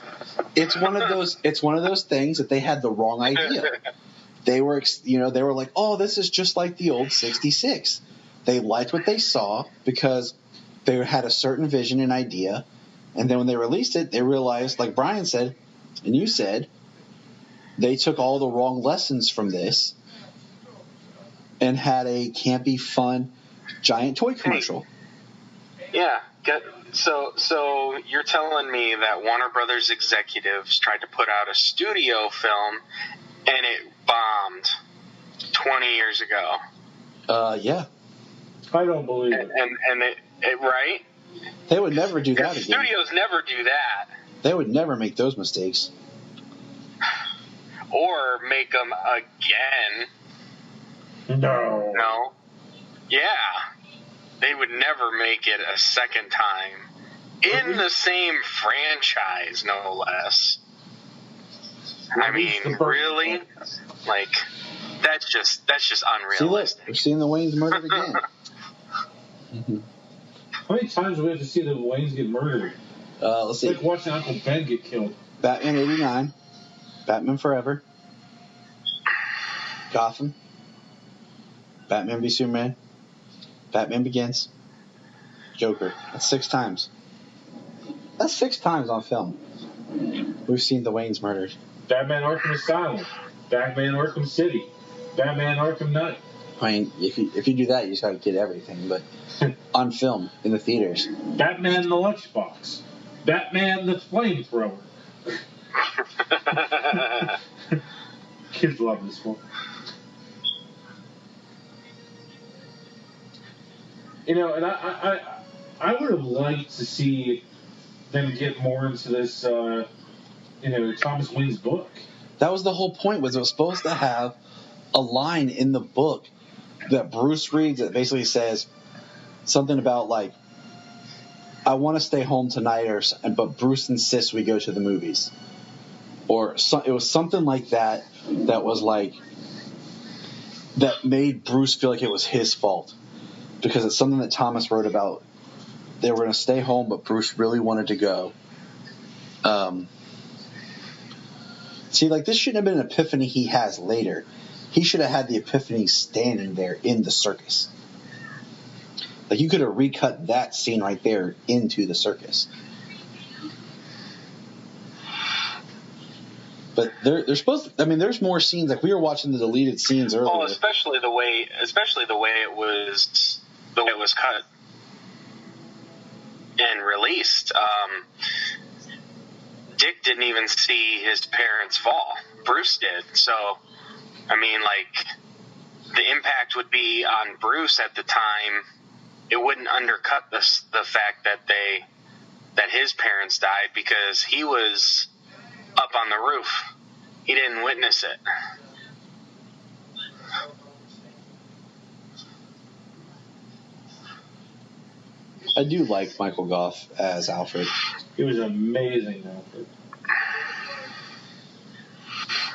It's one of those things that they had the wrong idea. They were like, oh, this is just like the old 66. They liked what they saw because they had a certain vision and idea. And then when they released it, they realized, like Bryan said, and you said, they took all the wrong lessons from this and had a campy, fun, giant toy commercial. Yeah. So you're telling me that Warner Brothers executives tried to put out a studio film and it bombed 20 years ago. Yeah. I don't believe it. And it right? They would never do that again. Studios never do that. They would never make those mistakes. Or make them again. No. Yeah. They would never make it a second time. In the same franchise, no less. I mean, really? Like, that's just unrealistic. See, look, we're seeing the Waynes murdered again. How many times do we have to see the Waynes get murdered? Let's see. It's like watching Uncle Ben get killed. Batman 89, Batman Forever, Gotham, Batman v Superman, Batman Begins, Joker. That's 6 times. That's 6 times on film. We've seen the Waynes murdered. Batman Arkham Asylum, Batman Arkham City, Batman Arkham Knight. I mean, if you do that, you just got to get everything. But on film, in the theaters. Batman the Lunchbox. Batman the Flamethrower. Kids love this one. You know, and I would have liked to see them get more into this, Thomas Wayne's book. That was the whole point. Was it was supposed to have a line in the book that Bruce reads that basically says something about like, I want to stay home tonight, but Bruce insists we go to the movies. Or it was something like that was like, that made Bruce feel like it was his fault. Because it's something that Thomas wrote about. They were going to stay home, but Bruce really wanted to go. See, like, this shouldn't have been an epiphany he has later. He should have had the epiphany standing there in the circus. Like, you could have recut that scene right there into the circus. But they're supposed to, I mean, there's more scenes. Like, we were watching the deleted scenes earlier. Well, especially the way it was cut and released. Dick didn't even see his parents fall. Bruce did. So, I mean, like, the impact would be on Bruce at the time. It wouldn't undercut the fact that his parents died, because he was up on the roof. He didn't witness it. I do like Michael Goff as Alfred. He was amazing, Alfred.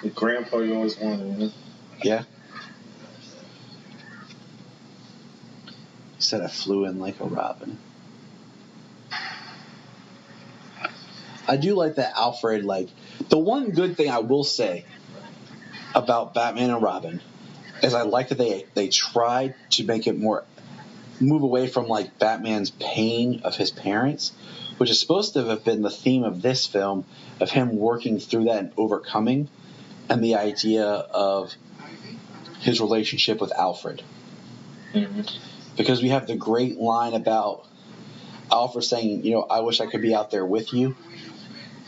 The grandpa you always wanted, you know? Yeah. He said I flew in like a robin. I do like that Alfred, like, the one good thing I will say about Batman and Robin is I like that they tried to make it more, move away from, like, Batman's pain of his parents, which is supposed to have been the theme of this film, of him working through that and overcoming, and the idea of his relationship with Alfred. Mm-hmm. Because we have the great line about Alfred saying, you know, I wish I could be out there with you.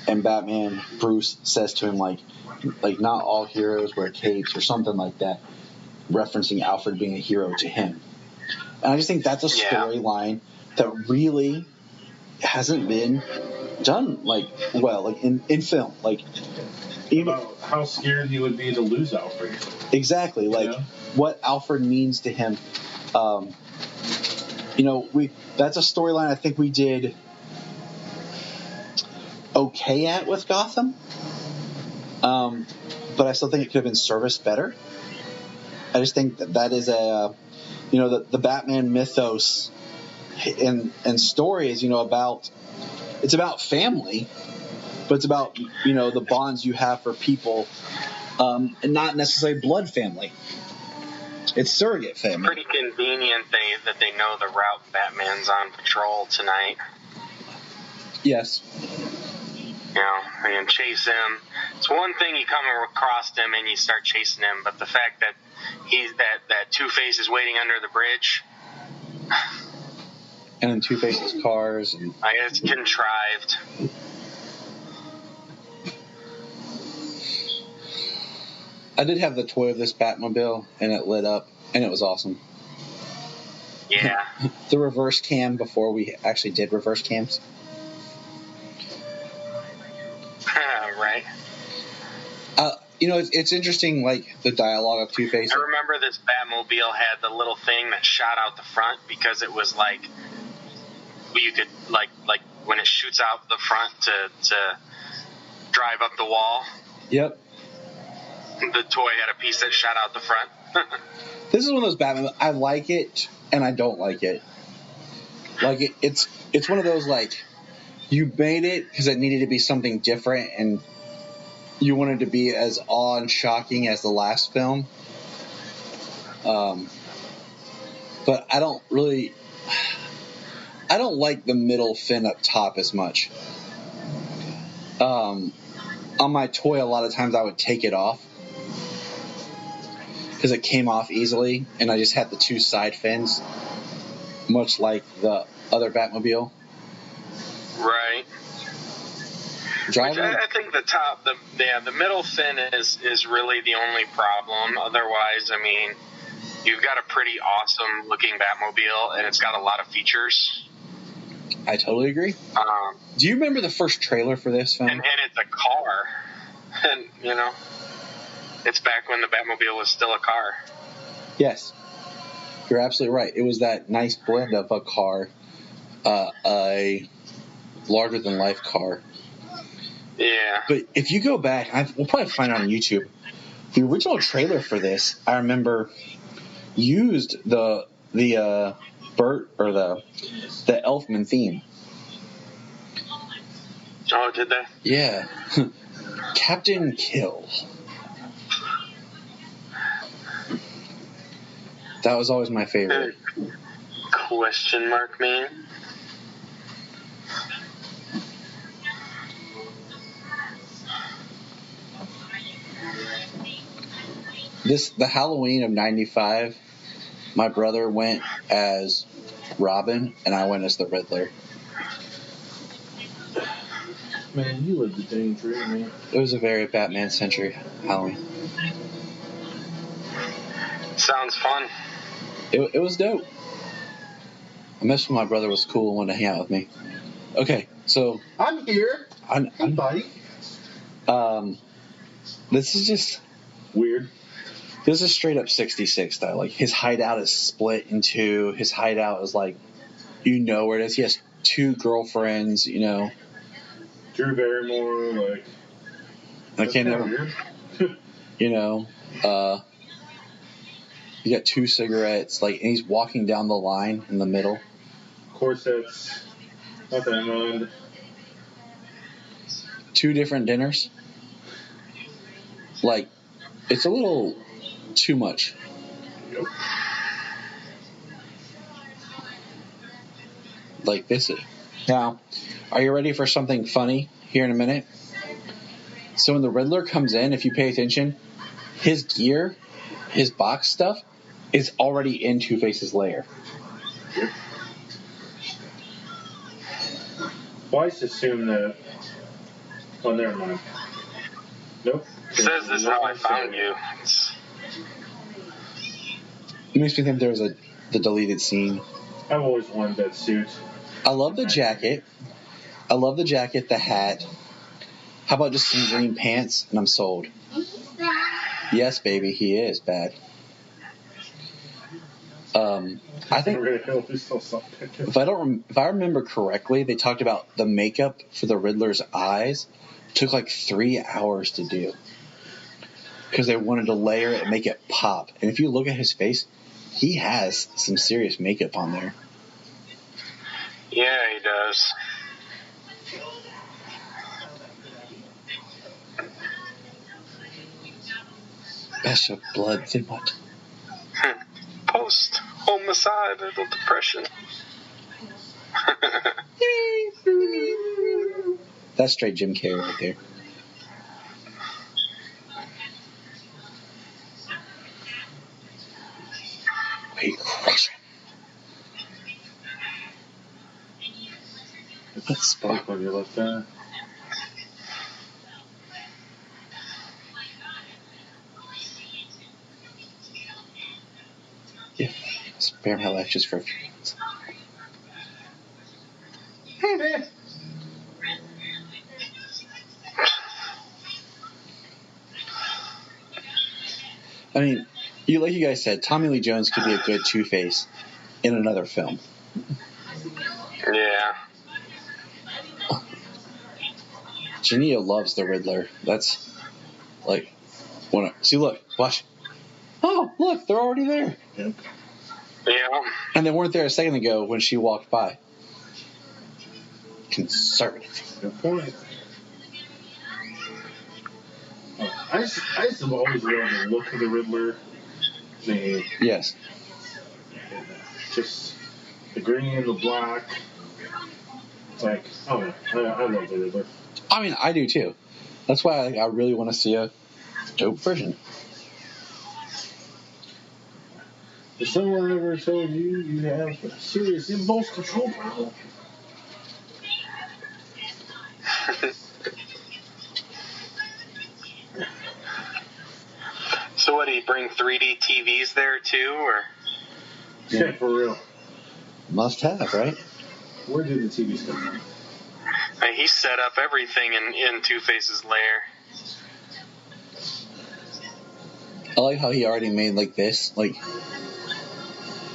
And Batman, Bruce, says to him, like not all heroes wear capes or something like that, referencing Alfred being a hero to him. And I just think that's a storyline that really hasn't been done, like, well, like in film. Like, even about how scared he would be to lose Alfred. Exactly, like, what Alfred means to him. You know, that's a storyline I think we did okay at with Gotham, but I still think it could have been serviced better. I just think that is a, you know, the Batman mythos and story is, you know, it's about family, but it's about, you know, the bonds you have for people, and not necessarily blood family. It's surrogate family. Pretty convenient that they know the route Batman's on patrol tonight. Yes. You know, and chase him. It's one thing you come across him and you start chasing him, but the fact that that Two-Face is waiting under the bridge. And in Two-Face's cars. And I guess it's contrived. I did have the toy of this Batmobile, and it lit up, and it was awesome. Yeah. The reverse cam before we actually did reverse cams. Right. You know, it's interesting, like, the dialogue of Two-Face. I remember this Batmobile had the little thing that shot out the front, because it was like, you could, like when it shoots out the front to drive up the wall. Yep. The toy had a piece that shot out the front. This is one of those Batman. I like it and I don't like it. Like, it's one of those, like, you made it because it needed to be something different and you wanted to be as awe and shocking as the last film. But I don't like the middle fin up top as much. On my toy, a lot of times I would take it off because it came off easily, and I just had the two side fins, much like the other Batmobile. Right. Which I think the middle fin is really the only problem. Otherwise, I mean, you've got a pretty awesome looking Batmobile, and it's got a lot of features. I totally agree. Do you remember the first trailer for this film? And it's a car. And, you know, it's back when the Batmobile was still a car. Yes. You're absolutely right. It was that nice blend of a car, a larger-than-life car. Yeah. But if you go back, we'll probably find it on YouTube. The original trailer for this, I remember, used the Bert or the Elfman theme. Oh, did they? Yeah. Captain Kill. That was always my favorite. Question mark man? The Halloween of '95, my brother went as Robin, and I went as the Riddler. Man, you lived a dang dream, man. It was a very Batman-centric Halloween. Sounds fun. It was dope. I missed when my brother was cool and wanted to hang out with me. Okay, so I'm here. Hey, buddy. This is just Weird. This is straight up 66 style. Like, his hideout is split in two. His hideout is like, where it is. He has 2 girlfriends, Drew Barrymore, like. I can't never. Weird. You got 2 cigarettes, and he's walking down the line in the middle. Corsets. Not that I mind. 2 different dinners. It's a little too much. Yep. Like this. Now, are you ready for something funny here in a minute? So when the Riddler comes in, if you pay attention, his gear, his box stuff, is already in Two-Face's lair. Yep. Well, I just assume that. Oh, never mind. Nope. It says this is how I found you. It makes me think there was the deleted scene. I've always wanted that suit. I love the jacket. The hat. How about just some green pants and I'm sold? Yes, baby, he is bad. I think if I remember correctly, they talked about the makeup for the Riddler's eyes took like 3 hours to do because they wanted to layer it and make it pop. And if you look at his face, he has some serious makeup on there. Yeah, he does. Best of blood, then what? Post-homicidal depression. That's straight Jim Carrey right there. We crush it. Let's spark on your left eye. Yeah, spare my life just for a few minutes. Hey, man. I mean, like you guys said, Tommy Lee Jones could be a good Two-Face in another film. Yeah. Janita loves the Riddler. That's like, see, look, watch. Oh, look, they're already there. Yep. Yeah. And they weren't there a second ago when she walked by. Conservative. Good point. I just have always loved the look of the Riddler. Yes. Just the green, the black. Like, I love the Riddler. I mean, I do too. That's why I really want to see a dope version. Has someone ever told you you have a serious impulse control problem? So what, did he bring 3D TVs there too, or? Yeah, for real. Must have, right? Where did the TVs come from? He set up everything in Two-Face's lair. I like how he already made like this,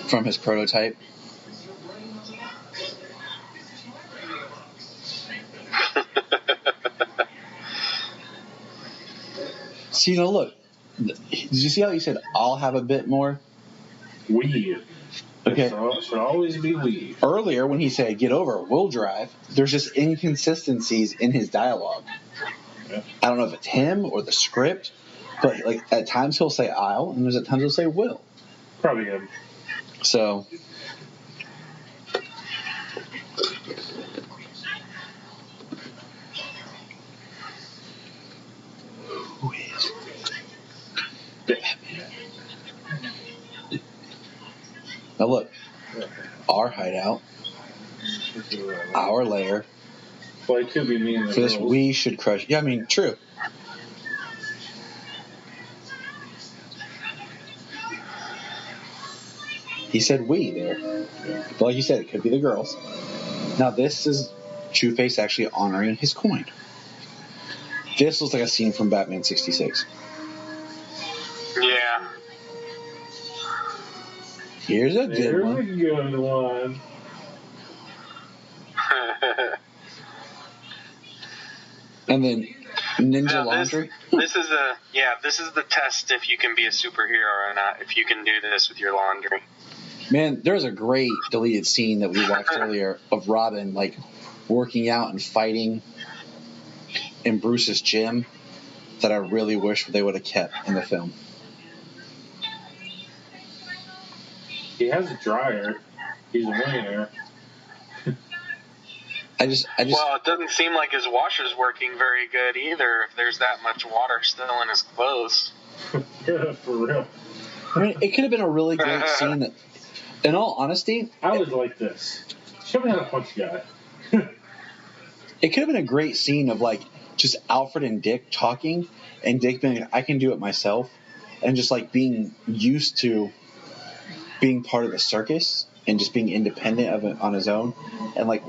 from his prototype. See, look. Did you see how he said, I'll have a bit more? Weed. Okay. It should always be weed. Earlier, when he said, get over it, we'll drive, there's just inconsistencies in his dialogue. Yeah. I don't know if it's him or the script, but at times he'll say I'll, and there's at times he'll say will. Probably him. So, Now look, our hideout, our lair. Well, it could be me and the For this, girls. we should crush. Yeah, I mean, true. He said we there. But like you said, it could be the girls. Now this is Two-Face actually honoring his coin. This looks like a scene from Batman 66. Yeah. Here's a good There's one. a good one. And then Ninja Now, Laundry. This is the test if you can be a superhero or not. If you can do this with your laundry. Man, there's a great deleted scene that we watched earlier of Robin like working out and fighting in Bruce's gym that I really wish they would have kept in the film. He has a dryer. He's a millionaire. I just. Well, it doesn't seem like his washer's working very good either. If there's that much water still in his clothes. Yeah, for real. I mean, it could have been a really great scene. That, in all honesty, I was like this. Show me how to punch a guy. it could have been a great scene of like just Alfred and Dick talking, and Dick being, like, I can do it myself, and just like being used to being part of the circus and just being independent of it on his own, and like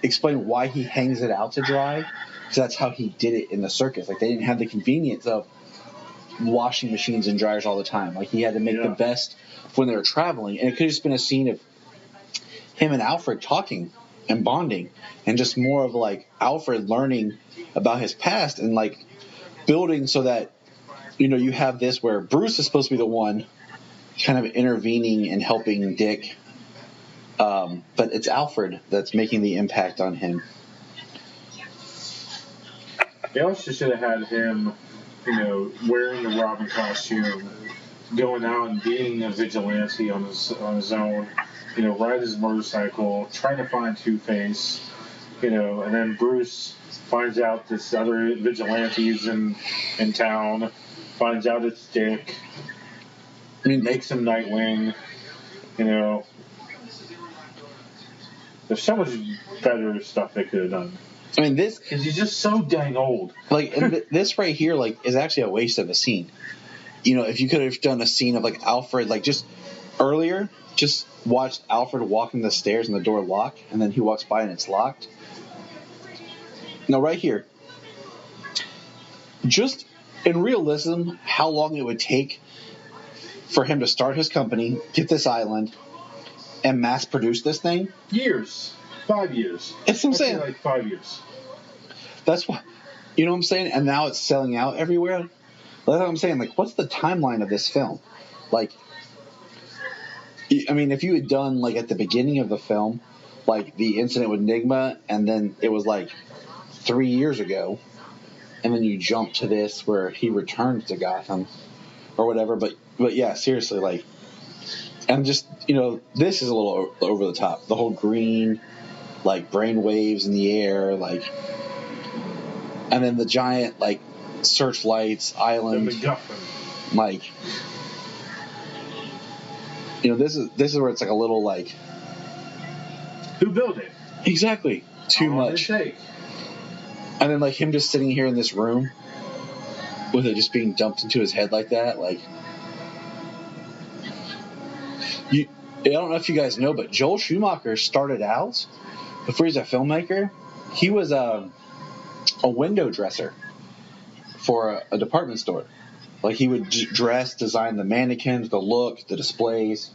explain why he hangs it out to dry, because that's how he did it in the circus. Like they didn't have the convenience of washing machines and dryers all the time. Like he had to make the best when they were traveling, and it could have just been a scene of him and Alfred talking and bonding, and just more of like Alfred learning about his past and like building so that you have this where Bruce is supposed to be the one kind of intervening and helping Dick, but it's Alfred that's making the impact on him. They also should have had him, wearing the Robin costume, going out and being a vigilante on his own, ride his motorcycle, trying to find Two-Face, and then Bruce finds out this other vigilante's in town, finds out it's Dick, makes him Nightwing, There's so much better stuff they could have done. I mean, this because he's just so dang old. Like, and this right here, like, is actually a waste of a scene. If you could have done a scene of like Alfred, like just earlier, just watched Alfred walking the stairs and the door locked, and then he walks by and it's locked. No, right here. Just in realism, how long it would take for him to start his company, get this island, and mass produce this thing? Years. 5 years. That's what I'm saying. Like 5 years. That's what, you know what I'm saying? And now it's selling out everywhere. That's what I'm saying. Like, what's the timeline of this film? Like, I mean, if you had done, like, at the beginning of the film, like, the incident with Nigma, and then it was, like, 3 years ago, and then you jump to this where he returns to Gotham, or whatever. But yeah, seriously, like, and just, this is a little over the top. The whole green, like, brain waves in the air, like, and then the giant, like, searchlights, island, like, this is where it's like a little, like, who built it? Exactly. Too much. And then, like, him just sitting here in this room with it just being dumped into his head like that, like, I don't know if you guys know, but Joel Schumacher started out, before he's a filmmaker, he was a window dresser for a department store. Like, he would design the mannequins, the look, the displays,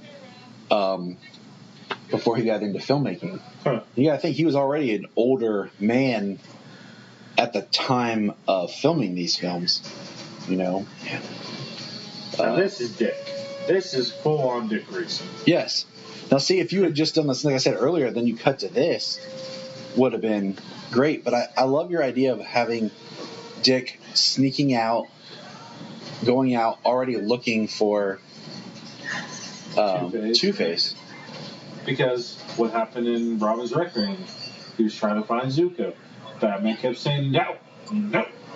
before he got into filmmaking. Huh. You gotta think, he was already an older man at the time of filming these films, Now this is Dick. This is full-on Dick Grayson. Yes. Now, see, if you had just done this, like I said earlier, then you cut to this, would have been great. But I love your idea of having Dick sneaking out, going out, already looking for Two-Face. Because what happened in Robin's Requiem? He was trying to find Zuko. Batman kept saying no.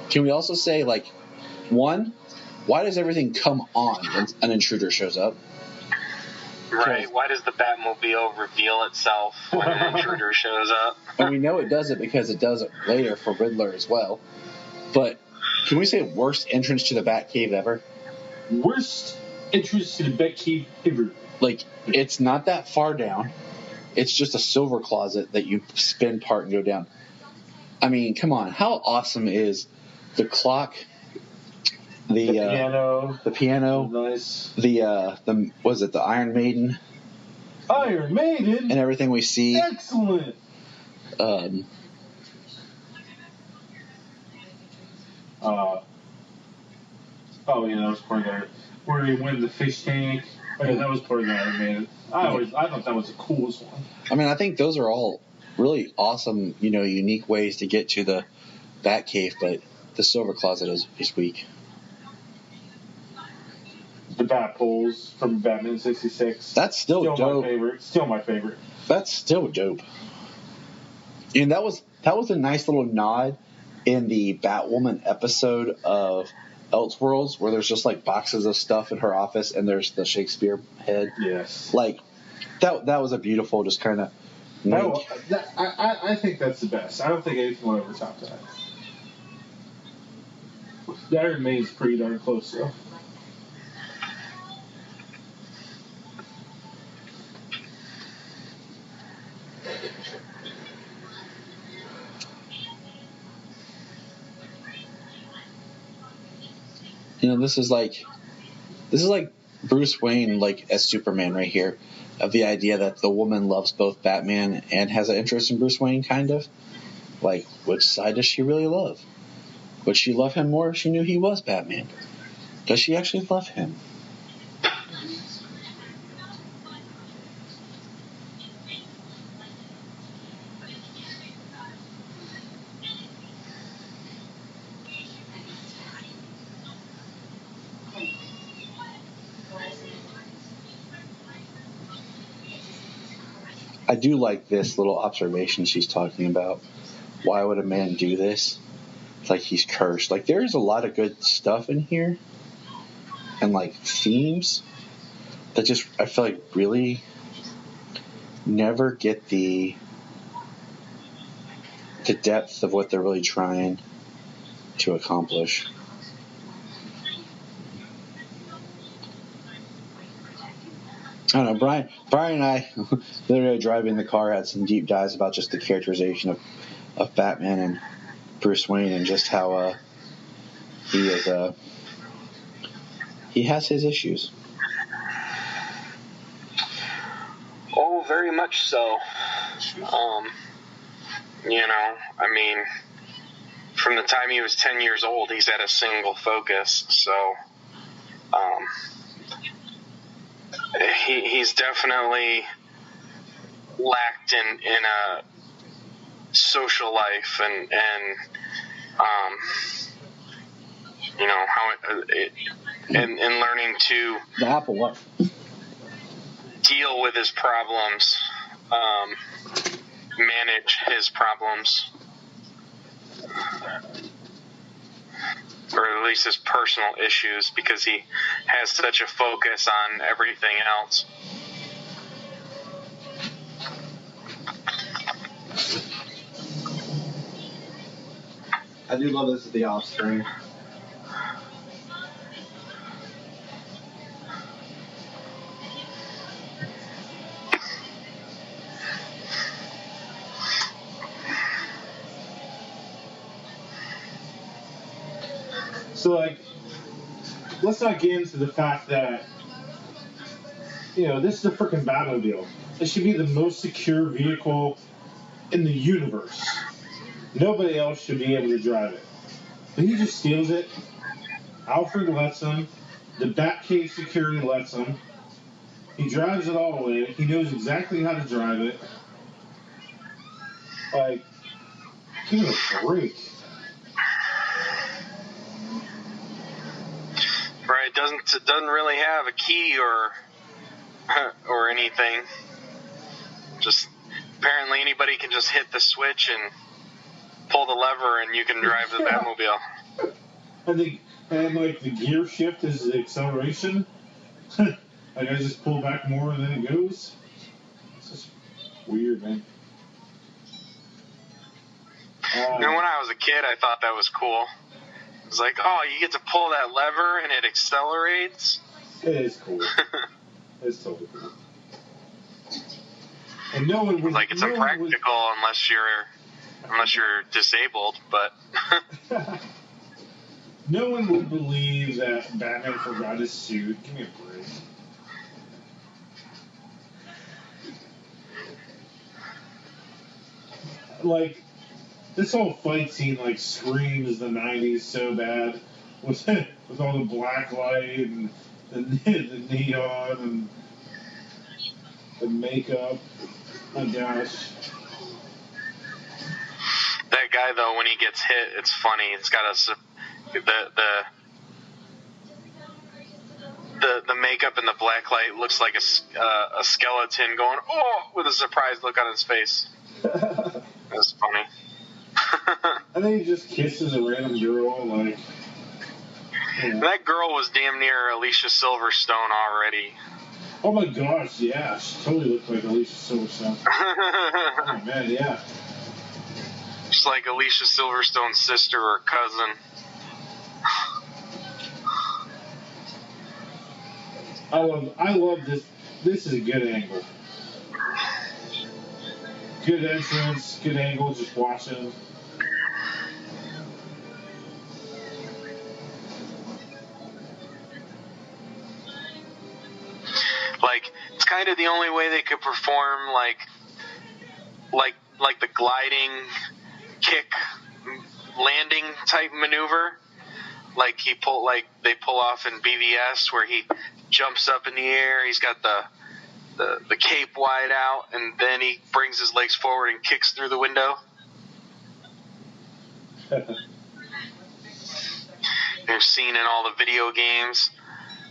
Can we also say, like, one, why does everything come on when an intruder shows up? Right. Why does the Batmobile reveal itself when an intruder shows up? And we know it does it because it does it later for Riddler as well. But can we say worst entrance to the Batcave ever? Worst entrance to the Batcave ever. Like, it's not that far down. It's just a silver closet that you spin part and go down. I mean, come on. How awesome is the clock, the piano, nice. the was it the Iron Maiden? Iron Maiden? And everything we see. Excellent. Oh yeah, that was part of that. Where he went in the fish tank. Oh, yeah, that was part of the Iron Maiden. I thought that was the coolest one. I mean, I think those are all really awesome, unique ways to get to the Batcave, but the silver closet is weak. The Bat Poles from Batman 66. That's still dope. My favorite. Still my favorite. That's still dope. And that was a nice little nod in the Batwoman episode of Elseworlds, where there's just like boxes of stuff in her office, and there's the Shakespeare head. Yes. Like that was a beautiful, just kind of. I think that's the best. I don't think anything will ever top that. The Iron Maiden's pretty darn close though. This is like Bruce Wayne, like as Superman right here, of the idea that the woman loves both Batman and has an interest in Bruce Wayne, kind of. Like, which side does she really love? Would she love him more if she knew he was Batman? Does she actually love him? I do like this little observation she's talking about. Why would a man do this? It's like he's cursed. Like, there's a lot of good stuff in here and like themes that just, I feel like, really never get the depth of what they're really trying to accomplish. I don't know, Bryan and I, literally driving the car, had some deep dives about just the characterization of Batman and Bruce Wayne, and just how he is he has his issues. Oh, very much so. I mean, from the time he was 10 years old, he's had a single focus, so he's definitely lacked in a social life and how and learning to the Apple what? Deal with his problems, manage his problems, or at least his personal issues, because he has such a focus on everything else. I do love this at the off screen. So, let's not get into the fact that, this is a freaking Batmobile. It should be the most secure vehicle in the universe. Nobody else should be able to drive it. But he just steals it. Alfred lets him. The Batcave security lets him. He drives it all away. He knows exactly how to drive it. Give it a break. Right, it doesn't really have a key or anything. Just apparently anybody can just hit the switch and pull the lever and you can drive the Batmobile. And the gear shift is the acceleration. Like, I just pull back more and then it goes. It's just weird, man. And when I was a kid, I thought that was cool. It was like, oh, you get to pull that lever and it accelerates. It is cool. It's totally cool. And no one would, like, it's impractical unless you're disabled, but no one would believe that Batman forgot his suit. Give me a break. Like, this whole fight scene like screams the '90s so bad with all the black light and the neon and the makeup. Oh gosh. that guy though, when he gets hit, it's funny. It's got the makeup and the black light looks like a skeleton going with a surprised look on his face. That's funny. And then he just kisses a random girl, like. Yeah. That girl was damn near Alicia Silverstone already. Oh my gosh, yeah, she totally looked like Alicia Silverstone. Oh man, yeah. Just like Alicia Silverstone's sister or cousin. I love this. This is a good angle. Good entrance, good angle, just watching. Like, it's kind of the only way they could perform like the gliding kick landing type maneuver. Like they pull off in BVS where he jumps up in the air, he's got the cape wide out, and then he brings his legs forward and kicks through the window. They're seen in all the video games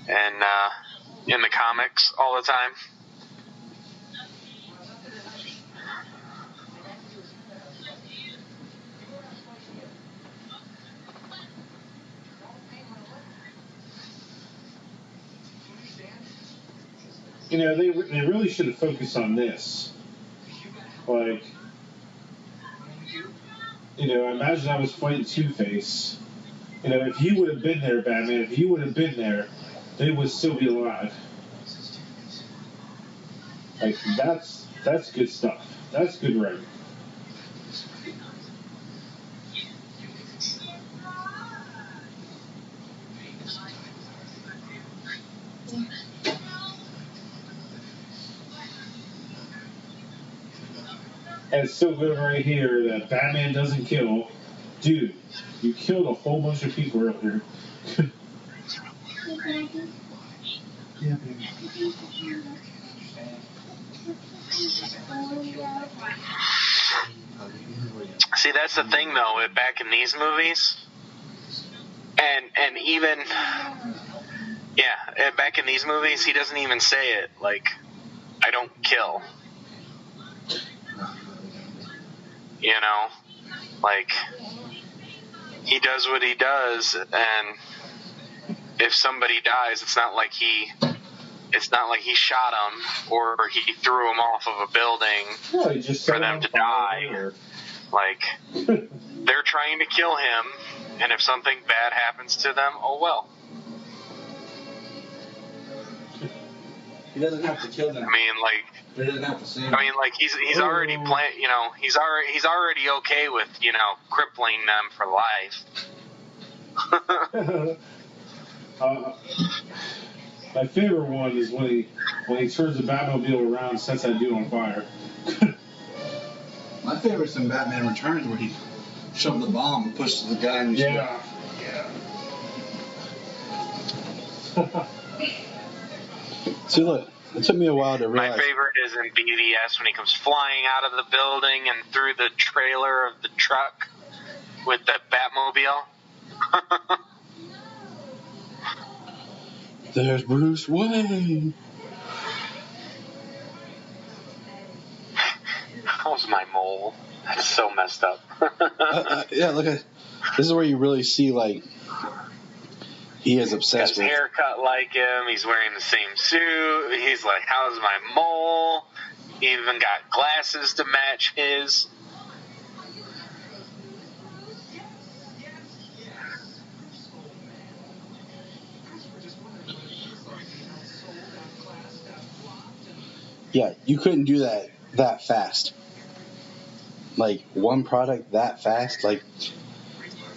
and in the comics all the time. You know, they really should have focused on this. Like, you know, imagine I was fighting Two-Face. You know, if you would have been there, Batman, if you would have been there, they would still be alive. Like, that's good stuff. That's good writing. And it's so good right here that Batman doesn't kill. Dude, you killed a whole bunch of people earlier. Yeah, baby. See, that's the thing though, back in these movies, and even back in these movies, he doesn't even say it. Like, I don't kill. You know, like, he does what he does, and if somebody dies, it's not like he shot him or he threw him off of a building for them to die. Like, they're trying to kill him, and if something bad happens to them, oh well. He doesn't have to kill them. I mean, like, he doesn't have to save them. I mean, like, he's already playing. You know, he's already okay with, you know, crippling them for life. My favorite one is when he turns the Batmobile around and sets that dude on fire. My favorite's in Batman Returns where he shoved the bomb and pushed the guy in the ship. Yeah. See, look, it took me a while to realize. My favorite is in BVS when he comes flying out of the building and through the trailer of the truck with the Batmobile. There's Bruce Wayne. How's my mole? That's so messed up. Yeah, look at this is where you really see like He is obsessed his with. haircut like him. He's wearing the same suit. He's like, how's my mole? He even got glasses to match his. Yeah, you couldn't do that fast. Like, one product that fast, like,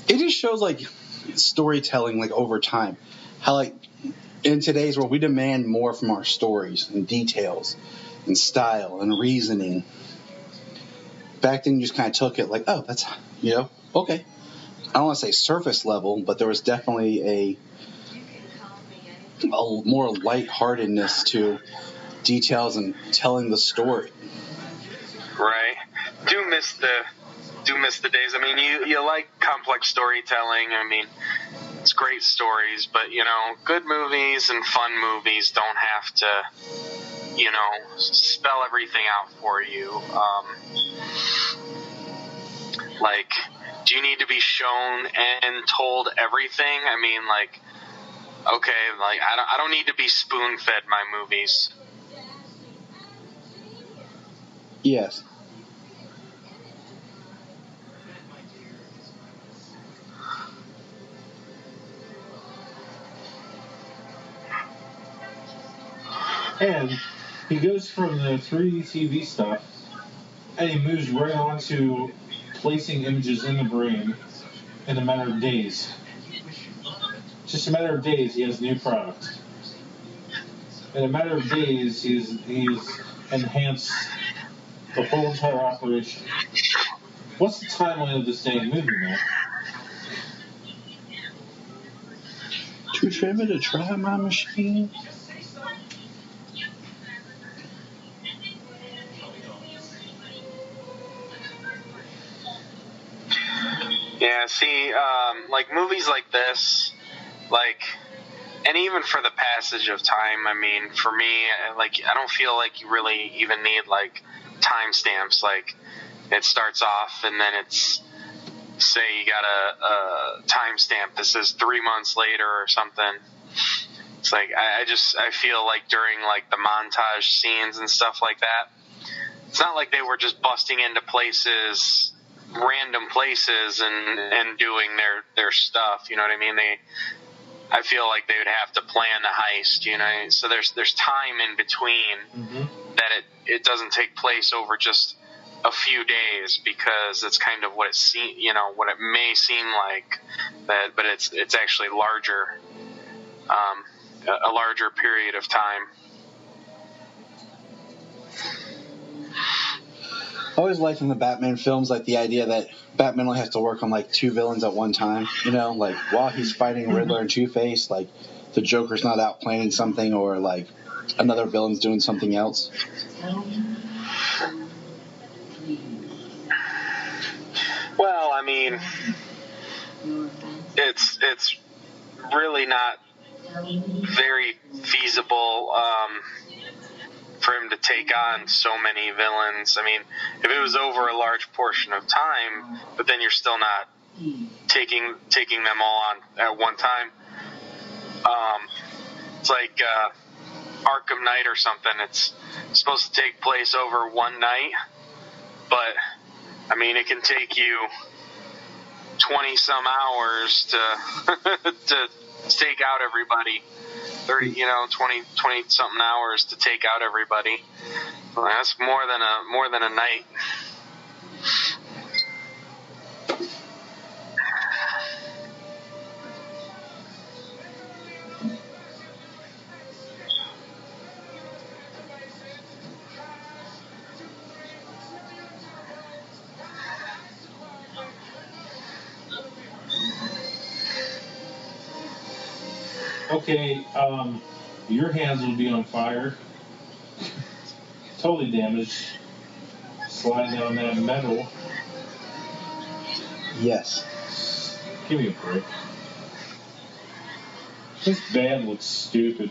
it just shows, like, storytelling, like, over time. How, like, in today's world, we demand more from our stories and details and style and reasoning. Back then, you just kind of took it like, oh, that's, okay. I don't want to say surface level, but there was definitely a more lightheartedness to details and telling the story. Right. Do miss the days. I mean, you like complex storytelling. I mean, it's great stories, but good movies and fun movies don't have to, spell everything out for you. Like, do you need to be shown and told everything? I mean, like, okay, like I don't need to be spoon-fed my movies. Yes. And he goes from the 3D TV stuff, and he moves right on to placing images in the brain in a matter of days. Just a matter of days, he has a new product. In a matter of days, he's enhanced the whole entire operation. What's the timeline of this dang movie, man? Too shabby to try my machine? Yeah, see, like movies like this, like, and even for the passage of time, I mean, for me, like, I don't feel like you really even need, like, timestamps. Like, it starts off and then it's, say you got a timestamp that says 3 months later or something. It's like, I feel like during, like, the montage scenes and stuff like that, it's not like they were just busting into random places and doing their stuff, you know what I mean? I feel like they would have to plan the heist, so there's time in between that it doesn't take place over just a few days, because it's kind of what what it may seem like, but it's actually larger, a larger period of time. I always liked in the Batman films, like, the idea that Batman only has to work on, like, 2 villains at one time, like, while he's fighting Riddler and Two-Face, like, the Joker's not out planning something, or, like, another villain's doing something else. Well, I mean, it's really not very feasible for him to take on so many villains. I mean, if it was over a large portion of time, but then you're still not taking them all on at one time. It's like Arkham Knight or something. It's supposed to take place over one night, but I mean, it can take you 20 some hours to take out everybody. 30, 20 something hours to take out everybody. Well, that's more than a night. Okay, your hands will be on fire. Totally damaged. Sliding down that metal. Yes. Give me a break. This band looks stupid.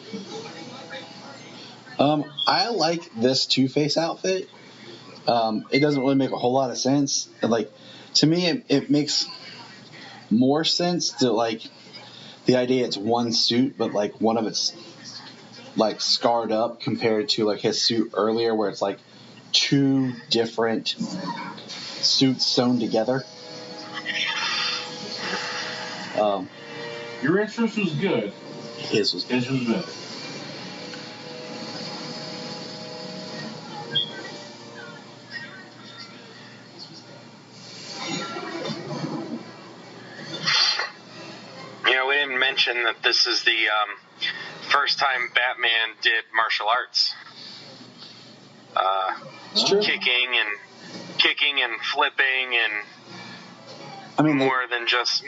I like this Two-Face outfit. It doesn't really make a whole lot of sense. Like, to me, it makes more sense to, like, the idea it's one suit, but like one of it's like scarred up compared to like his suit earlier, where it's like two different suits sewn together. Your interest was good. His was better. We didn't mention that this is the first time Batman did martial arts. It's true. Kicking and flipping and more than just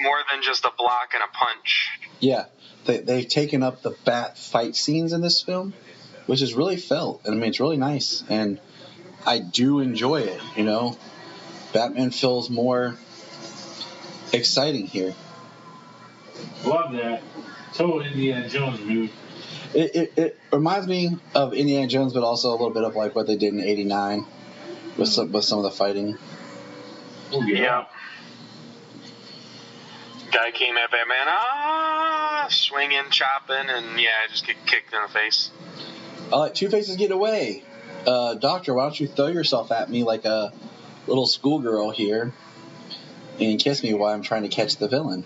a block and a punch. Yeah, they've taken up the bat fight scenes in this film, which is really felt. And I mean, it's really nice, and I do enjoy it. Batman feels more exciting here. Love that. Total Indiana Jones move. It reminds me of Indiana Jones, but also a little bit of like what they did in '89 with some of the fighting. Oh, yeah. Guy came at Batman, swinging, chopping, and just get kicked in the face. I like Two-Face's get away. Doctor, why don't you throw yourself at me like a little schoolgirl here and kiss me while I'm trying to catch the villain?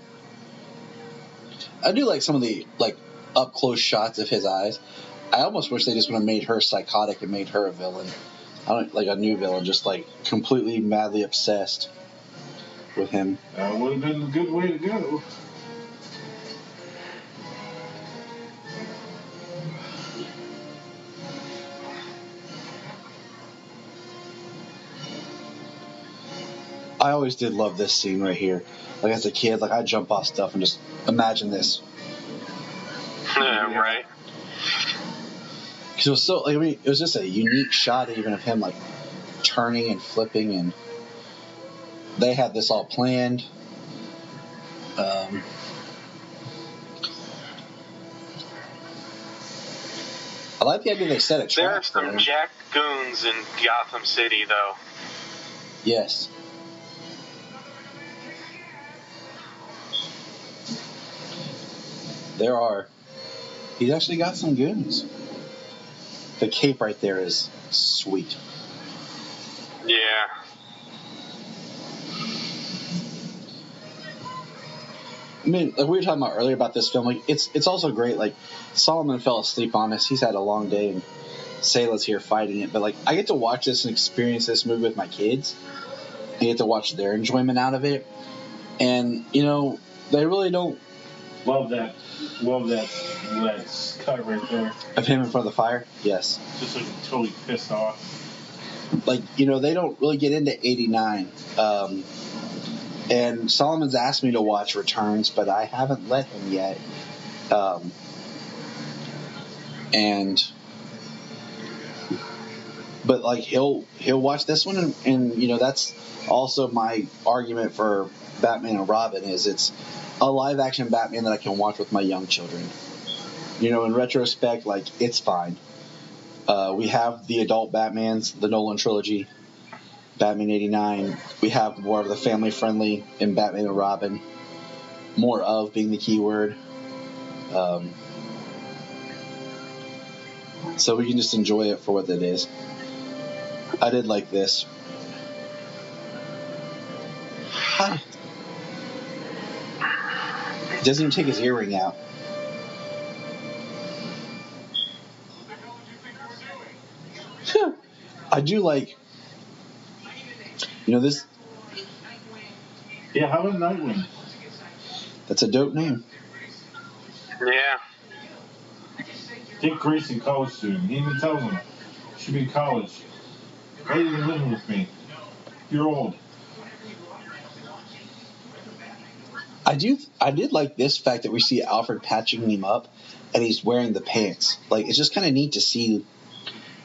I do like some of the like up close shots of his eyes. I almost wish they just would have made her psychotic and made her a villain. I don't like a new villain, just like completely madly obsessed with him. That would have been a good way to go. I always did love this scene right here. Like as a kid, like I'd jump off stuff and just imagine this. Right. Because it was so, like, I mean, it was just a unique shot even of him like turning and flipping, and they had this all planned. I like the idea they set a trap. There are some jack goons in Gotham City, though. Yes. There are. He's actually got some goons. The cape right there is sweet. Yeah. I mean, like we were talking about earlier about this film, like it's also great. Like Solomon fell asleep on us. He's had a long day, and Selah's here fighting it. But like I get to watch this and experience this movie with my kids. I get to watch their enjoyment out of it, and they really don't. Love that cut right there. Of him in front of the fire? Yes. Just like totally pissed off. Like, they don't really get into 89. And Solomon's asked me to watch Returns, but I haven't let him yet. But like he'll watch this one, and that's also my argument for Batman and Robin is it's a live action Batman that I can watch with my young children. In retrospect, like it's fine. We have the adult Batmans, the Nolan trilogy, Batman 89. We have more of the family friendly in Batman and Robin. More of being the key word. So we can just enjoy it for what it is. I did like this. Hi. He doesn't even take his earring out. I do like, this. Yeah, how about Nightwing? That's a dope name. Yeah. Dick Grayson college student. He even tells him, should be in college. Why are you even living with me? You're old. I did like this fact that we see Alfred patching him up, and he's wearing the pants. Like, it's just kind of neat to see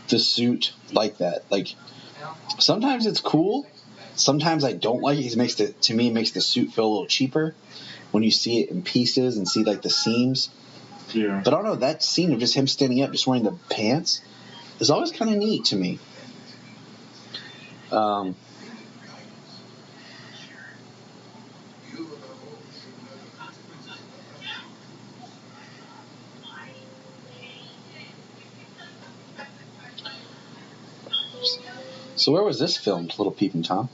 the suit like that. Like, sometimes it's cool. Sometimes I don't like it. To me, it makes the suit feel a little cheaper when you see it in pieces and see like the seams. Yeah. But I don't know, that scene of just him standing up, just wearing the pants, is always kind of neat to me. So where was this filmed, Little Peeping Tom?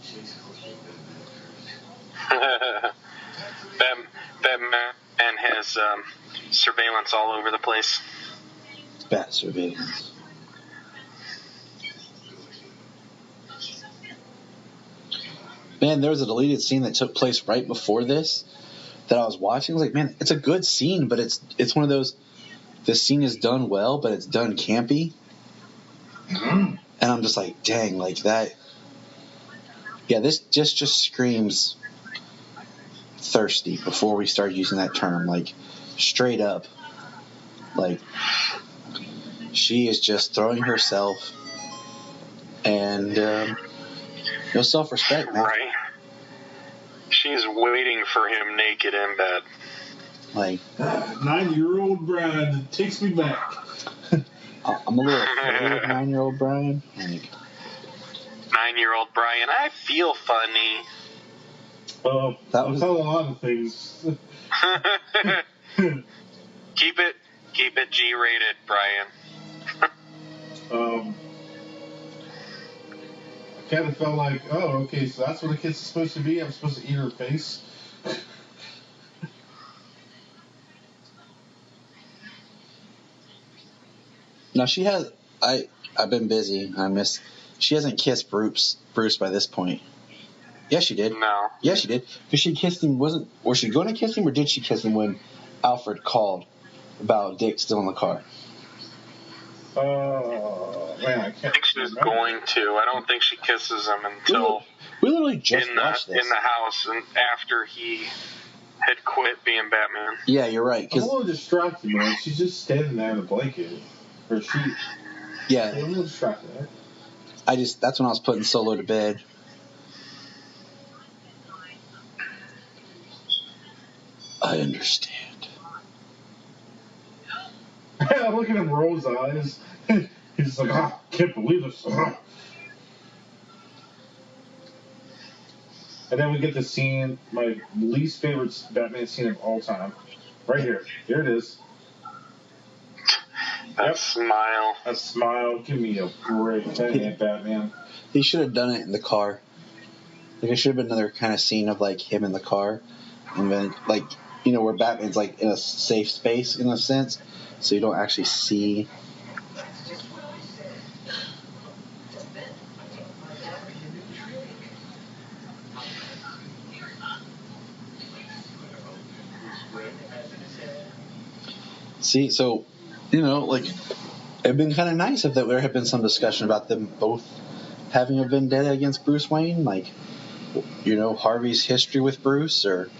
Batman has surveillance all over the place. Bat surveillance. Man, there was a deleted scene that took place right before this that I was watching. I was like, man, it's a good scene, but it's one of those. This scene is done well, but it's done campy. And I'm just like, dang, like that. Yeah, this just screams thirsty before we start using that term. Like, straight up. Like, she is just throwing herself and no self-respect, man. Right. She's waiting for him naked in bed. Like, 9-year-old Bryan takes me back. I'm a little afraid of 9-year-old Bryan. Like, 9-year-old Bryan, I feel funny. That was a lot of things. Keep it G-rated, Bryan. I kind of felt like, oh, okay, so that's what a kid's supposed to be? I'm supposed to eat her face? no, she has. I've been busy. She hasn't kissed Bruce by this point. Yeah, she did. No. Yeah, she did. Because she kissed him. Was she going to kiss him, or did she kiss him when Alfred called about Dick still in the car? Man, I think she was going to. I don't think she kisses him until we literally just watched this in the house and after he had quit being Batman. Yeah, you're right. I'm a little distracted, man. She's just standing there in a blanket or sheet. Yeah, I'm a little distracted. That's when I was putting Solo to bed. I understand. Look at him roll his eyes. He's like, can't believe this. And then we get the scene, my least favorite Batman scene of all time. Right here. Here it is. That smile. That smile. Give me a break. That ain't Batman. He should have done it in the car. Like, it should have been another kind of scene of, like, him in the car. And then, like, you know, where Batman's, like, in a safe space, in a sense. So you don't actually see... See, so, you know, like, it'd been kind of nice if there had been some discussion about them both having a vendetta against Bruce Wayne, like, you know, Harvey's history with Bruce, or...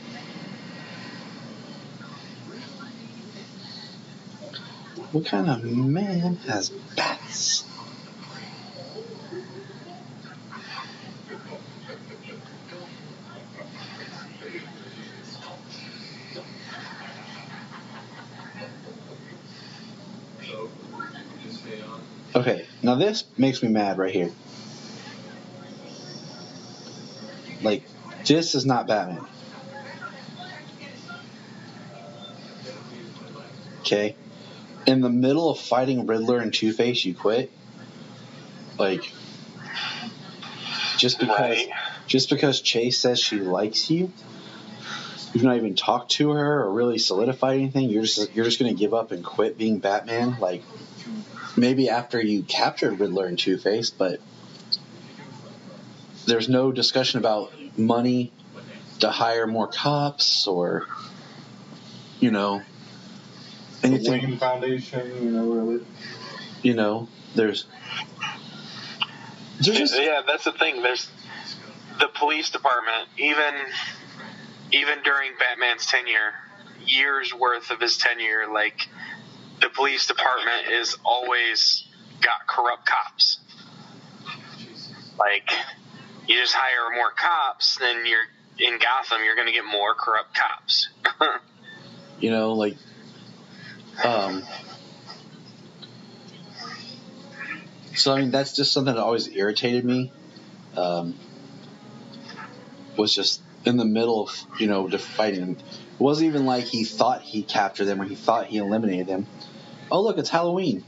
What kind of man has bats? Okay, now this makes me mad right here. Like, this is not Batman. Okay? In the middle of fighting Riddler and Two-Face, you quit? Like, just because Chase says she likes you, you've not even talked to her or really solidified anything, you're just going to give up and quit being Batman? Like, maybe after you captured Riddler and Two-Face, but there's no discussion about money to hire more cops or, you know, anything. The Wayne Foundation, you know, really. You know, there's just... Yeah, that's the thing. There's the police department, even during Batman's tenure, years worth of his tenure, like, the police department is always got corrupt cops. Like, you just hire more cops, then you're in Gotham, you're going to get more corrupt cops. You know, like, so, I mean, that's just something that always irritated me, was just in the middle of, you know, fighting. It wasn't even like he thought he captured them or he thought he eliminated them. Oh, look, it's Halloween.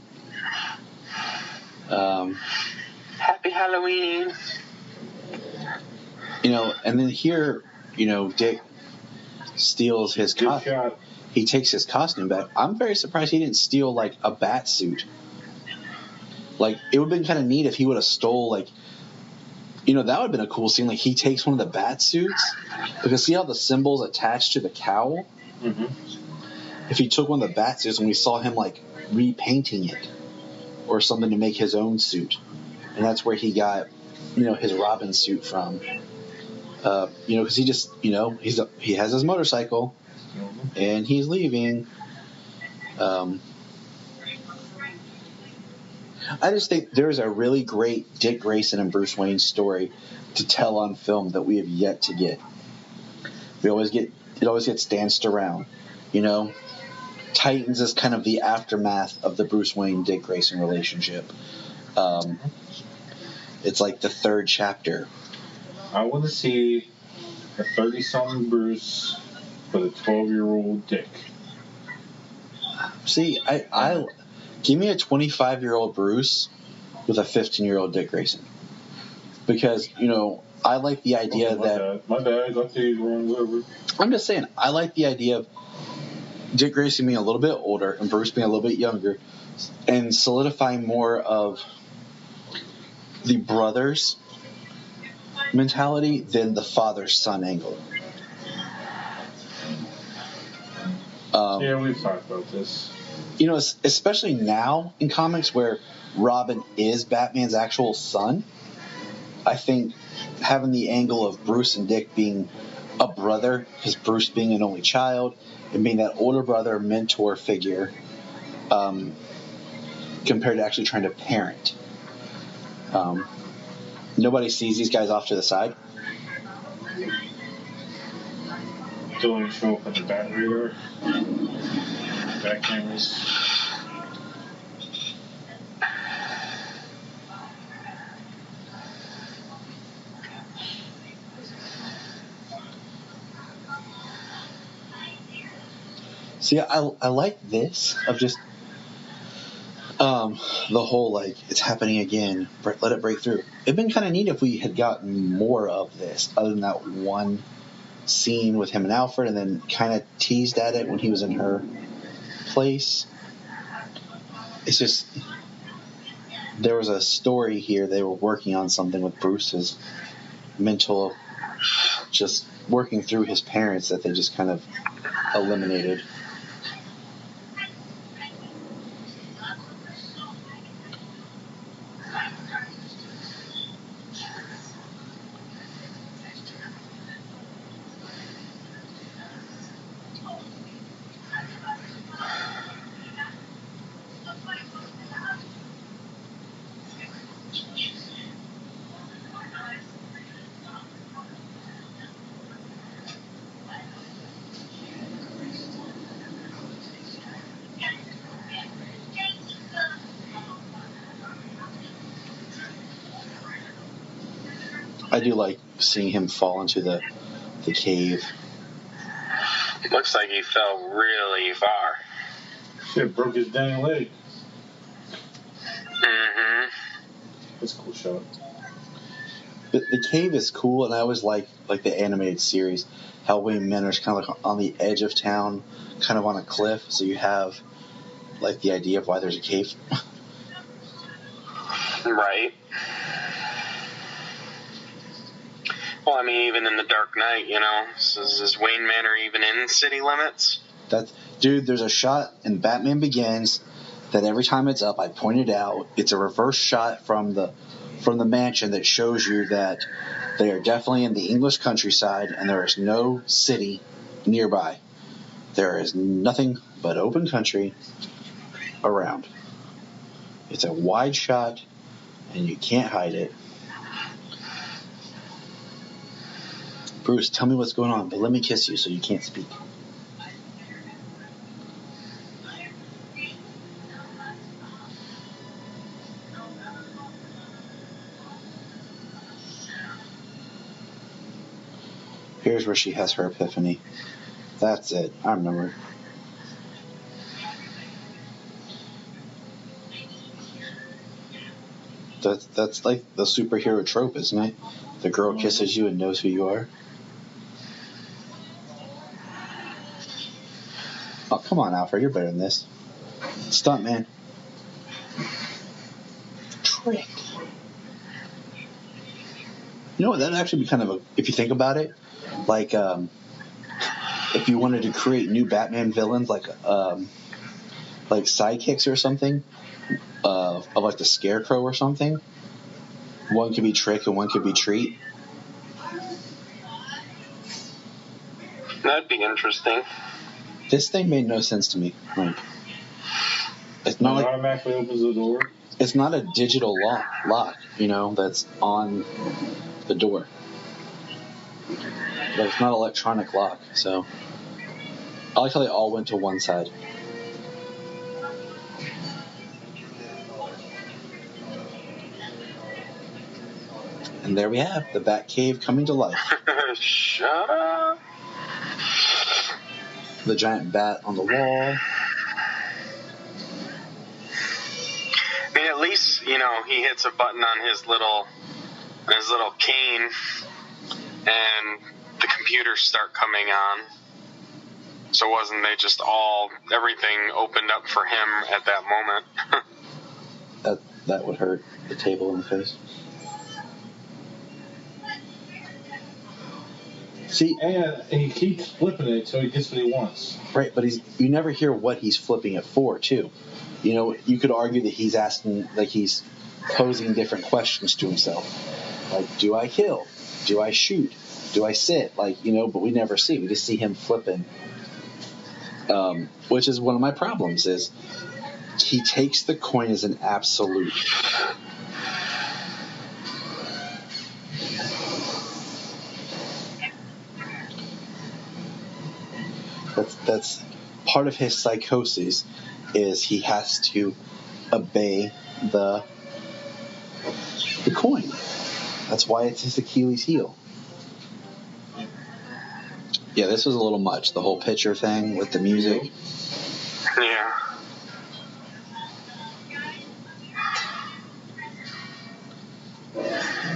Happy Halloween. And then here, Dick steals his costume. He takes his costume back. I'm very surprised he didn't steal, like, a bat suit. Like, it would have been kind of neat if he would have stole, like, that would have been a cool scene. Like, he takes one of the bat suits. Because see how the symbol's attached to the cowl? Mm-hmm. If he took one of the bat suits and we saw him, like, repainting it or something to make his own suit. And that's where he got, his Robin suit from. Because he just, he has his motorcycle and he's leaving. I just think there's a really great Dick Grayson and Bruce Wayne story to tell on film that we have yet to get. It always gets danced around, Titans is kind of the aftermath of the Bruce Wayne Dick Grayson relationship. It's like the third chapter. I want to see a 30-something Bruce with a 12-year-old Dick. See, I give me a 25-year-old Bruce with a 15-year-old Dick Grayson. Because, I like the idea My bad, got the wrong whatever. I'm just saying, I like the idea of Dick Grayson being a little bit older and Bruce being a little bit younger and solidifying more of the brothers mentality than the father-son angle. Yeah, we've talked about this. Especially now in comics where Robin is Batman's actual son, I think having the angle of Bruce and Dick being a brother, because Bruce being an only child, and being that older brother mentor figure, compared to actually trying to parent. Nobody sees these guys off to the side. Don't show up on the bat radar. Back cameras. See, I like this of just the whole, like, it's happening again, let it break through. It'd been kind of neat if we had gotten more of this, other than that one scene with him and Alfred, and then kind of teased at it when he was in her place. It's just, there was a story here, they were working on something with Bruce's mental, just working through his parents that they just kind of eliminated. I do like seeing him fall into the cave. Looks like he fell really far. Shit, broke his dang leg. Mm-hmm. That's a cool shot. The cave is cool, and I always like the animated series, how Wayne Manor's kind of like on the edge of town, kind of on a cliff, so you have like the idea of why there's a cave. Right. Well, I mean, even in the Dark Knight, is Wayne Manor even in city limits? Dude, there's a shot in Batman Begins that every time it's up, I point it out. It's a reverse shot from the mansion that shows you that they are definitely in the English countryside and there is no city nearby. There is nothing but open country around. It's a wide shot and you can't hide it. Bruce, tell me what's going on, but let me kiss you so you can't speak. Here's where she has her epiphany. That's it. I remember. That's like the superhero trope, isn't it? The girl kisses you and knows who you are. Oh, come on, Alfred. You're better than this. Stunt man. Trick. You know what? That'd actually be kind of a, if you think about it, like if you wanted to create new Batman villains, like sidekicks or something, of like the Scarecrow or something. One could be Trick and one could be Treat. That'd be interesting. This thing made no sense to me. Like, it's not like automatically opens the door. It's not a digital lock, that's on the door. Like, it's not an electronic lock. So I like how they all went to one side. And there we have the Batcave coming to life. Shut up. The giant bat on the wall. I mean, at least, he hits a button on his little cane and the computers start coming on. So wasn't they just everything opened up for him at that moment? That would hurt the table in the face. See, and he keeps flipping it until he gets what he wants. Right, but you never hear what he's flipping it for, too. You could argue that he's asking, like he's posing different questions to himself. Like, do I kill? Do I shoot? Do I sit? Like, but we never see. We just see him flipping. Which is one of my problems is he takes the coin as an absolute. That's part of his psychosis is he has to obey the coin. That's why it's his Achilles heel. Yeah, this was a little much. The whole picture thing with the music. Yeah.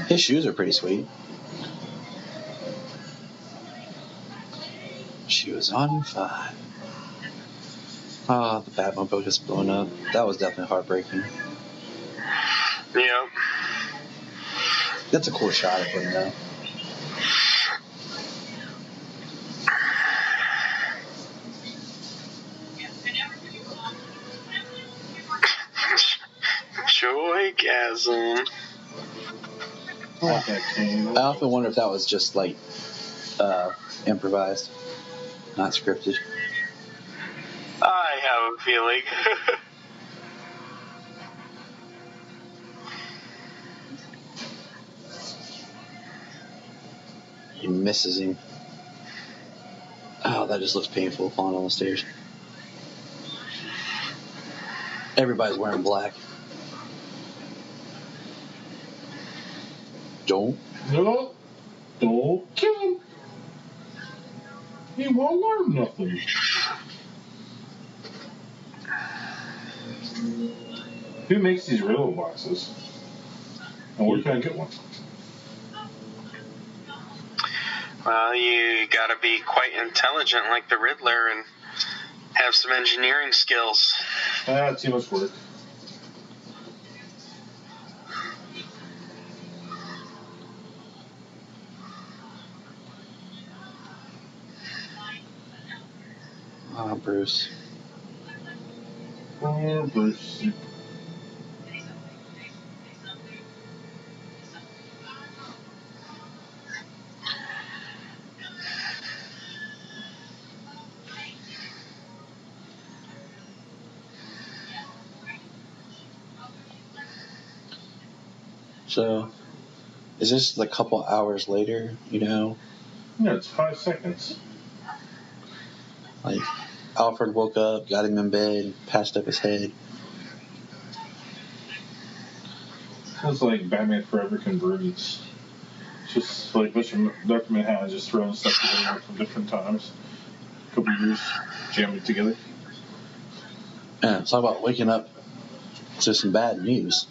His shoes are pretty sweet. She was on 5. Oh, the Batman boat has blown up. That was definitely heartbreaking. Yep. That's a cool shot of him, though. Joygasm. I often wonder if that was just like improvised, not scripted. I have a feeling. He misses him. Oh, that just looks painful falling on the stairs. Everybody's wearing black. Don't kill him. He won't learn nothing. Who makes these riddle boxes? And where can I get one? Well, you gotta be quite intelligent like the Riddler and have some engineering skills. Too much work. Ah, Bruce. Oh, Bruce. So, is this a couple hours later, Yeah, it's 5 seconds. Like, Alfred woke up, got him in bed, patched up his head. Sounds like Batman Forever Convergence. Just like Dr. Manhattan just throwing stuff together from different times. A couple years, jamming it together. Yeah, talk about waking up to some bad news.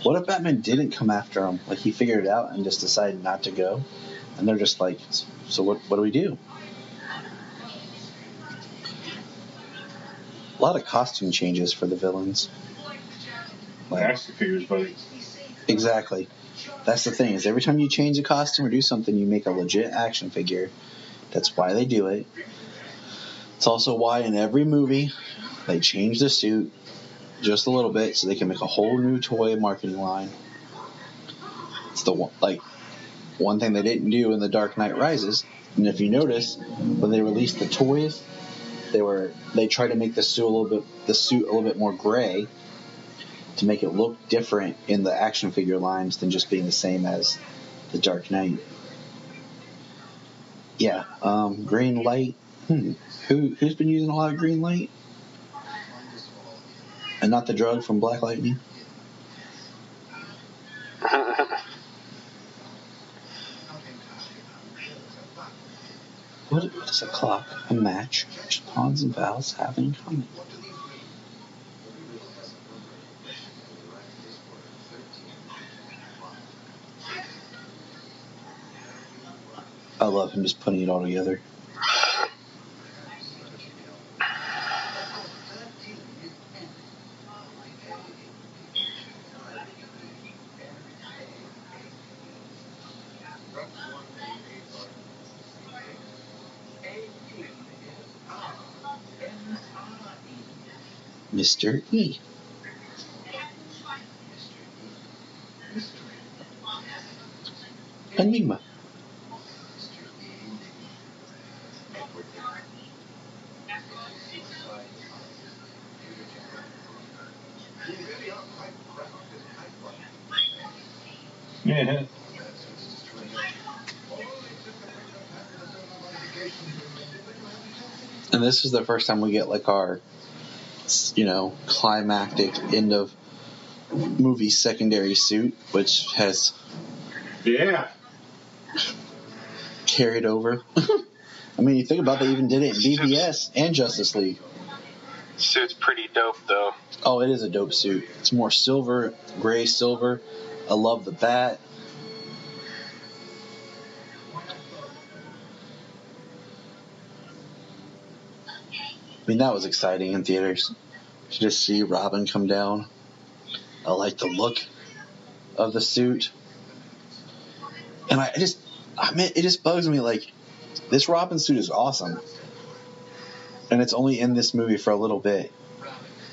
what if Batman didn't come after him? Like, he figured it out and just decided not to go? And they're just like, so what do we do? A lot of costume changes for the villains. Like, action figures, buddy. Exactly. That's the thing, is every time you change a costume or do something, you make a legit action figure. That's why they do it. It's also why in every movie they change the suit just a little bit so they can make a whole new toy marketing line. It's the one thing they didn't do in The Dark Knight Rises. And if you notice, when they released the toys, they tried to make the suit a little bit more gray to make it look different in the action figure lines than just being the same as The Dark Knight. Yeah, green light. Who's been using a lot of green light? And not the drug from Black Lightning? What is a clock, a match, which pawns and vowels have in common? I love him just putting it all together. Mr. E. Enigma. Yeah. And this is the first time we get like our, climactic end of movie secondary suit, which has carried over. I mean, you think about they even did it in BVS and Justice League. Suit's pretty dope, though. Oh, it is a dope suit. It's more silver, gray silver. I love the bat. I mean, that was exciting in theaters to just see Robin come down. I like the look of the suit. And it just bugs me, like, this Robin suit is awesome. And it's only in this movie for a little bit.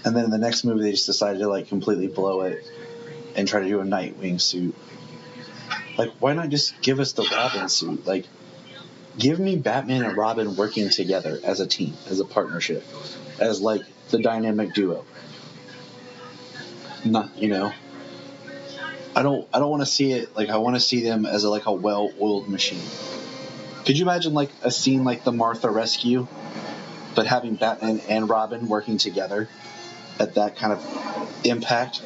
And then in the next movie, they just decided to, like, completely blow it and try to do a Nightwing suit. Like, why not just give us the Robin suit? Like, give me Batman and Robin working together as a team, as a partnership, as, like, the dynamic duo. Not, I don't want to see it, like, I want to see them as a well-oiled machine. Could you imagine, like, a scene like the Martha Rescue, but having Batman and Robin working together at that kind of impact?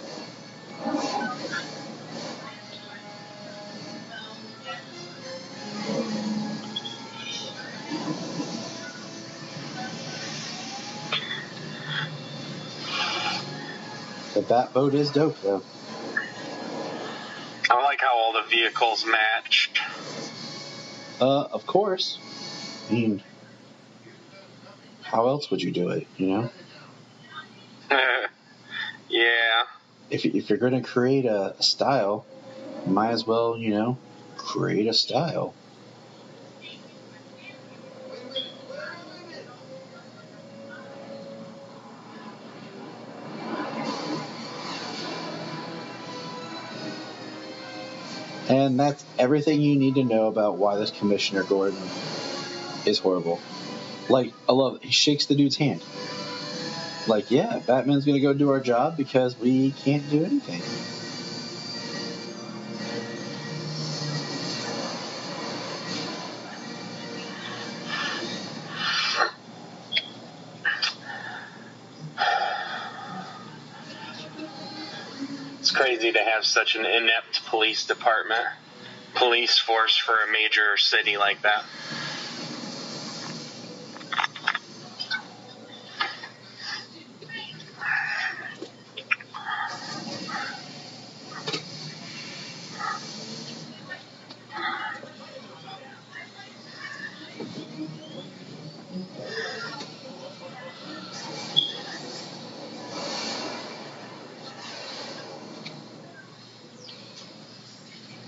The Batboat is dope, though. I like how all the vehicles match. Of course. I mean, how else would you do it, Yeah. If you're going to create a style, you might as well, create a style. And that's everything you need to know about why this Commissioner Gordon is horrible. Like, I love it. He shakes the dude's hand. Like, yeah, Batman's going to go do our job because we can't do anything. It's crazy to have such an inept police force for a major city like that.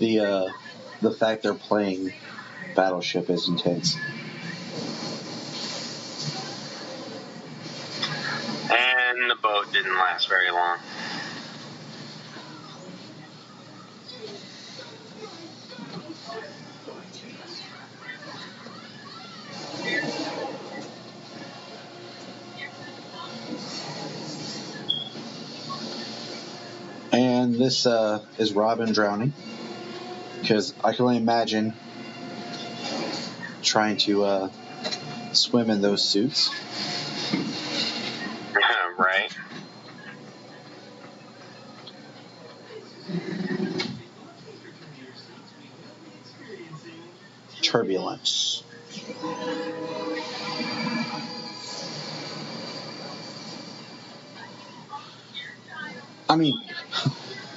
the fact they're playing Battleship is intense. And the boat didn't last very long. And this is Robin drowning, because I can only imagine trying to swim in those suits. Right. Turbulence. I mean,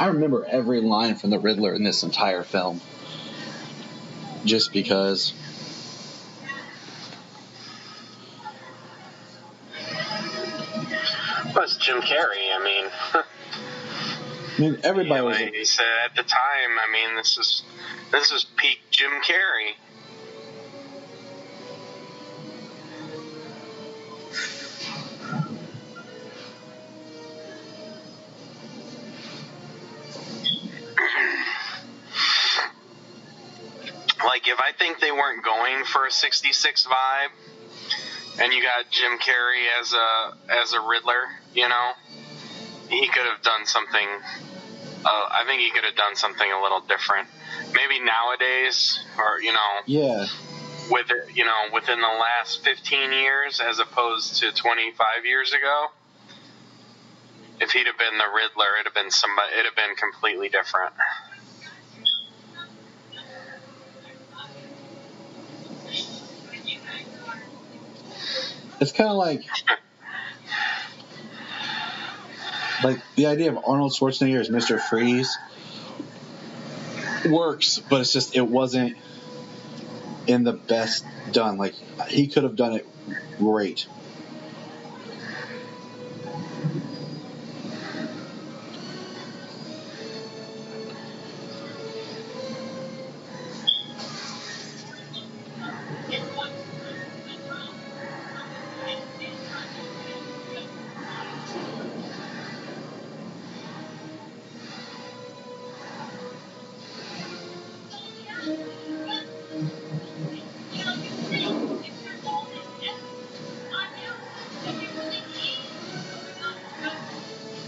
I remember every line from the Riddler in this entire film. Just because. Well, it's Jim Carrey. I mean, everybody was. He said at the time. I mean, this is peak Jim Carrey. Like, if I think they weren't going for a 66 vibe, and you got Jim Carrey as a Riddler, you know, he could have done something. I think he could have done something a little different. Maybe nowadays, or yeah, with it, within the last 15 years, as opposed to 25 years ago. If he'd have been the Riddler, it'd have been completely different. It's kind of like the idea of Arnold Schwarzenegger as Mr. Freeze works, but it's just, it wasn't in the best done. Like, he could have done it great.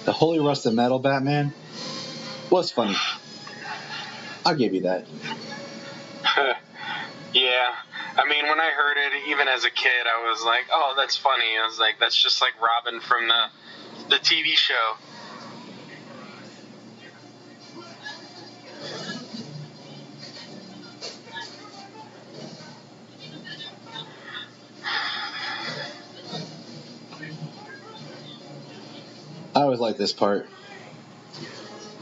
The Holy Rusted Metal Batman was funny. I'll give you that. Yeah. I mean, when I heard it, even as a kid, I was like, oh, that's funny. I was like, that's just like Robin from the TV show. I always like this part.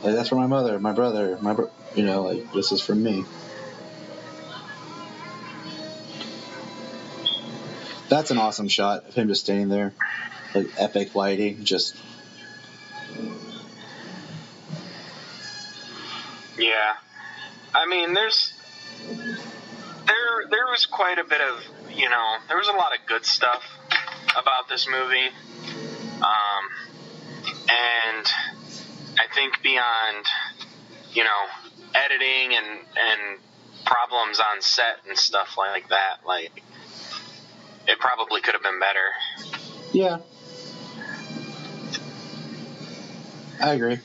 Like, that's for my mother, my brother, like, this is from me. That's an awesome shot of him just standing there, like epic lighting, just. Yeah, I mean, there was quite a bit of, there was a lot of good stuff about this movie, and I think beyond, editing and problems on set and stuff like that, like, it probably could have been better. Yeah, I agree.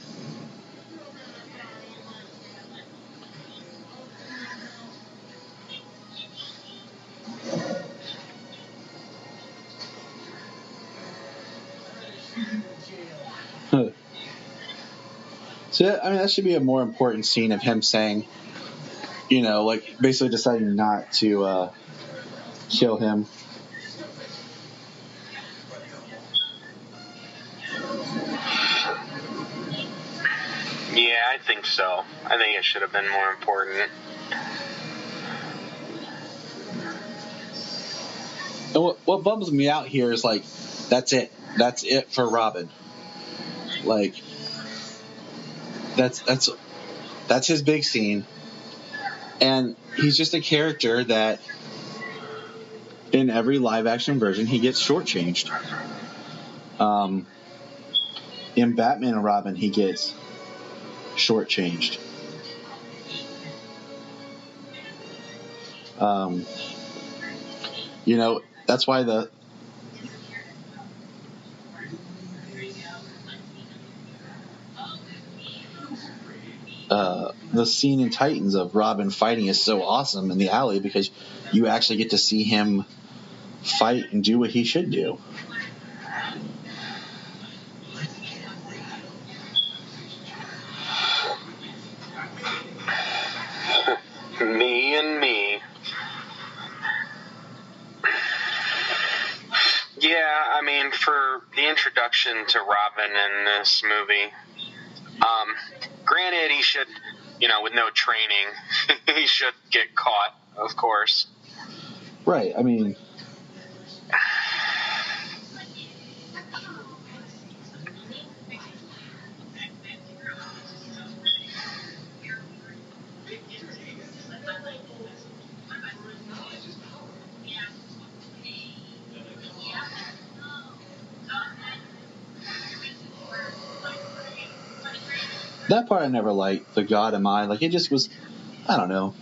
So, I mean, that should be a more important scene of him saying, like, basically deciding not to kill him. Yeah, I think so. I think it should have been more important. And what bums me out here is, like, that's it. That's it for Robin. Like, that's his big scene. And he's just a character that in every live action version he gets shortchanged. In Batman and Robin he gets shortchanged. That's why the scene in Titans of Robin fighting is so awesome in the alley, because you actually get to see him fight and do what he should do. Me and me. Yeah, I mean, for the introduction to Robin in this movie, granted, he should, with no training, he should get caught, of course. Right, I mean... That part I never liked, the God am I. Like, it just was, I don't know.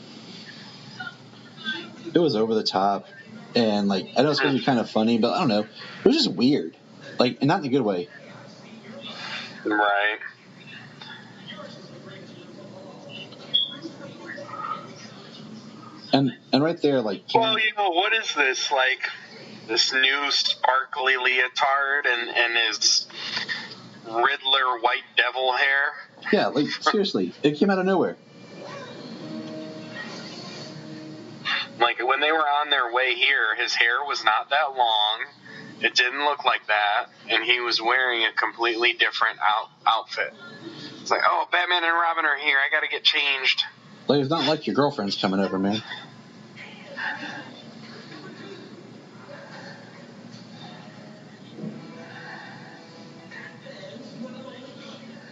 It was over the top. And, like, I know it's supposed to be kind of funny, but I don't know. It was just weird. Like, and not in a good way. Right. And right there, like... Well, what is this? Like, this new sparkly leotard and his Riddler white devil hair? Yeah, like, seriously. It came out of nowhere. Like, when they were on their way here, his hair was not that long. It didn't look like that. And he was wearing a completely different outfit. It's like, oh, Batman and Robin are here. I got to get changed. Like, it's not like your girlfriend's coming over, man.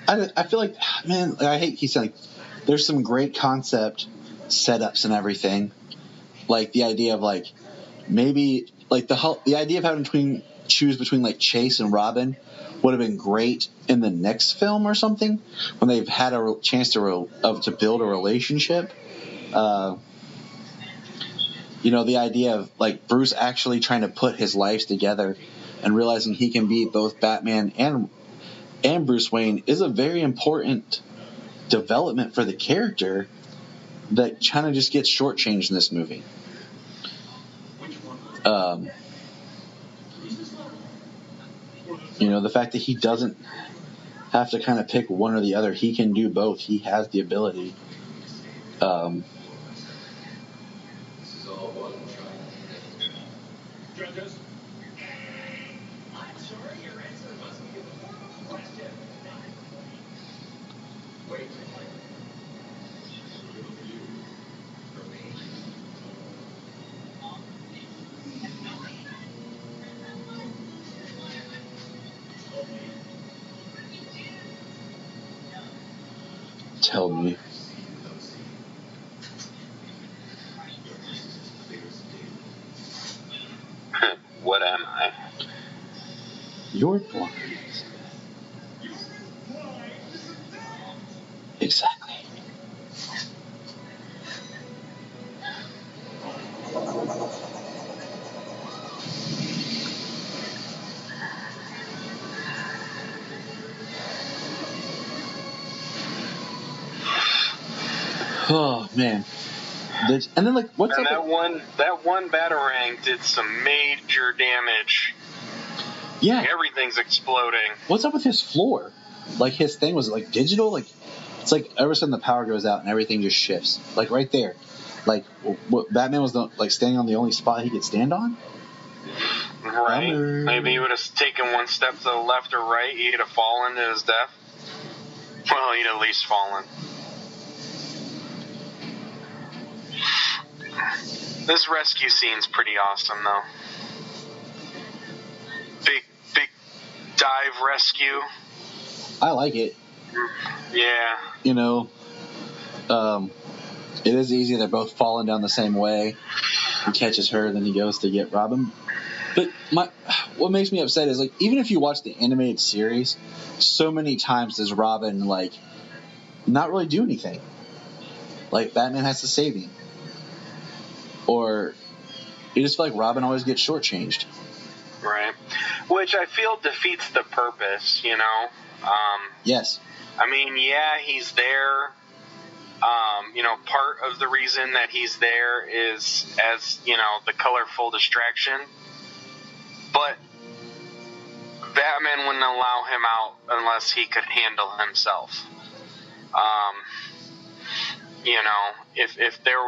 I feel like, man, I hate keep saying, like, there's some great concept setups and everything. Like, the idea of, like, maybe, like, the idea of having to choose between, like, Chase and Robin would have been great in the next film or something, when they've had a chance to build a relationship. The idea of, like, Bruce actually trying to put his lives together and realizing he can be both Batman and Bruce Wayne is a very important development for the character that kind of just gets shortchanged in this movie. The fact that he doesn't have to kind of pick one or the other. He can do both. He has the ability. Tell me. What am I? You're blind. Exactly. Oh man. And then, like, what's and up? That one Batarang did some major damage. Yeah. Like, everything's exploding. What's up with his floor? Like, his thing was, like, digital. Like, it's like every sudden the power goes out and everything just shifts. Like, right there. Like, what Batman was standing on the only spot he could stand on. Right. Maybe he would have taken one step to the left or right. He'd have fallen to his death. Well, he'd at least fallen. This rescue scene's pretty awesome, though. Big dive rescue. I like it. Yeah. It is easy. They're both falling down the same way. He catches her, then he goes to get Robin. But what makes me upset is, like, even if you watch the animated series, so many times does Robin, like, not really do anything. Like, Batman has to save him. Or you just feel like Robin always gets shortchanged. Right. Which I feel defeats the purpose, you know? Yes. I mean, yeah, he's there. You know, part of the reason that he's there is as, you know, the colorful distraction. But Batman wouldn't allow him out unless he could handle himself. You know, if there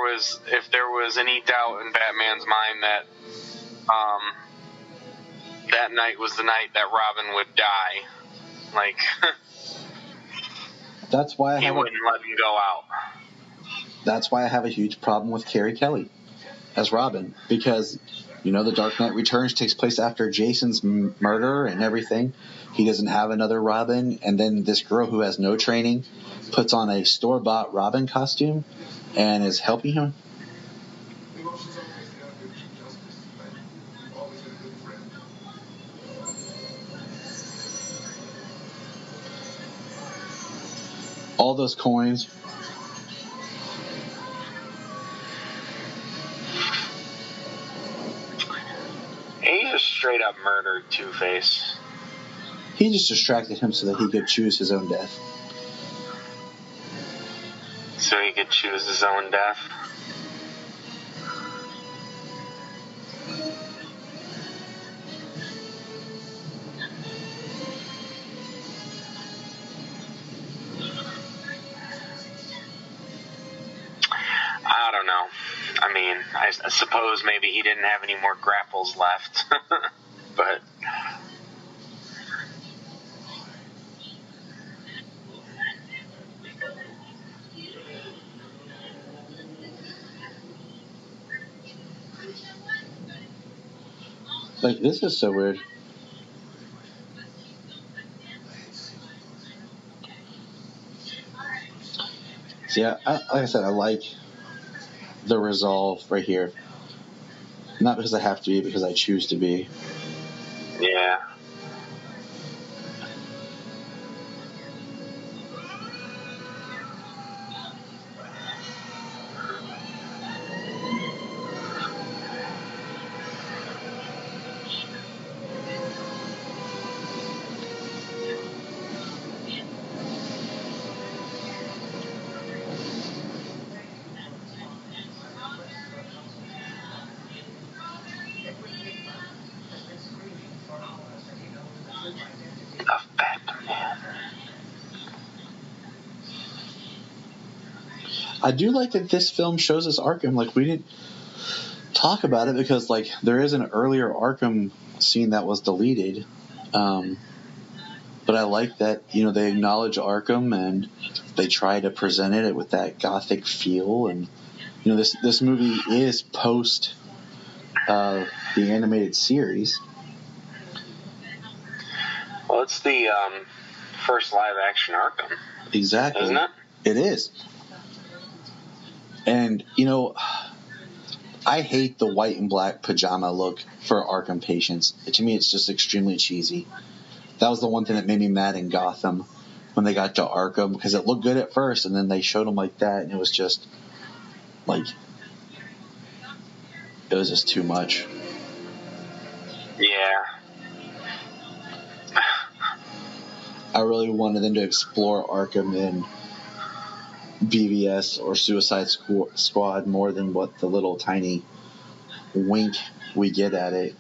was any doubt in Batman's mind that that night was the night that Robin would die, like that's why he wouldn't let him go out. That's why I have a huge problem with Carrie Kelly as Robin, because, you know, The Dark Knight Returns takes place after Jason's murder and everything. He doesn't have another Robin, and then this girl who has no training puts on a store-bought Robin costume and is helping him. All those coins. He just straight up murdered Two-Face. He just distracted him so that he could choose his own death. So he could choose his own death? I don't know. I mean, I suppose maybe he didn't have any more grapples left. But like, this is so weird. See, like I said, I like the resolve right here. Not because I have to be, because I choose to be. yeah. I do like that this film shows us Arkham. Like, we didn't talk about it because, like, there is an earlier Arkham scene that was deleted. But I like that, you know, they acknowledge Arkham and they try to present it with that gothic feel. And, you know, this movie is post the animated series. Well, it's the first live-action Arkham. Exactly. Isn't it? It is. And, you know, I hate the white and black pajama look for Arkham patients. To me, it's just extremely cheesy. That was the one thing that made me mad in Gotham when they got to Arkham, because it looked good at first, and then they showed them like that, and it was just, like, it was just too much. Yeah. I really wanted them to explore Arkham in BVS or Suicide Squad more than what the little tiny wink we get at it.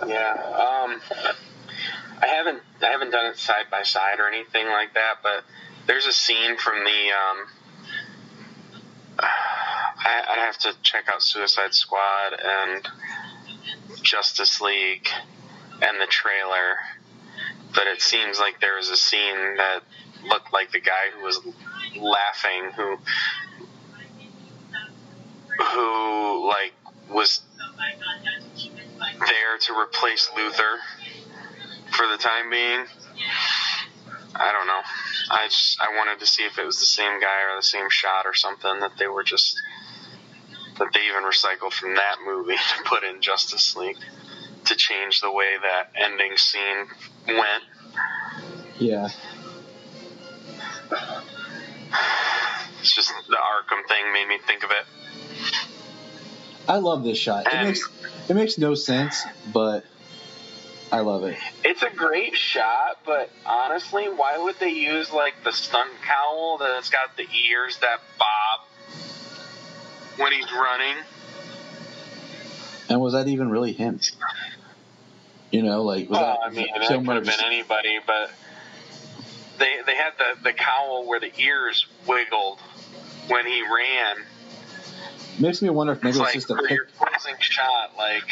Yeah. I haven't done it side by side or anything like that, but there's a scene from the I'd have to check out Suicide Squad and Justice League and the trailer, but it seems like there was a scene that looked like the guy who was laughing, who like was there to replace Luthor, for the time being. I don't know. I wanted to see if it was the same guy or the same shot or something that they even recycled from that movie to put in Justice League to change the way that ending scene went. Yeah. It's just the Arkham thing made me think of it. I love this shot. It makes no sense, but I love it. It's a great shot, but honestly, why would they use like the stunt cowl that's got the ears that bob when he's running? And was that even really him? You know, like was that? I mean, that could have been anybody, but they had the cowl where the ears wiggled when he ran. Makes me wonder if maybe it's just a for your closing shot, like.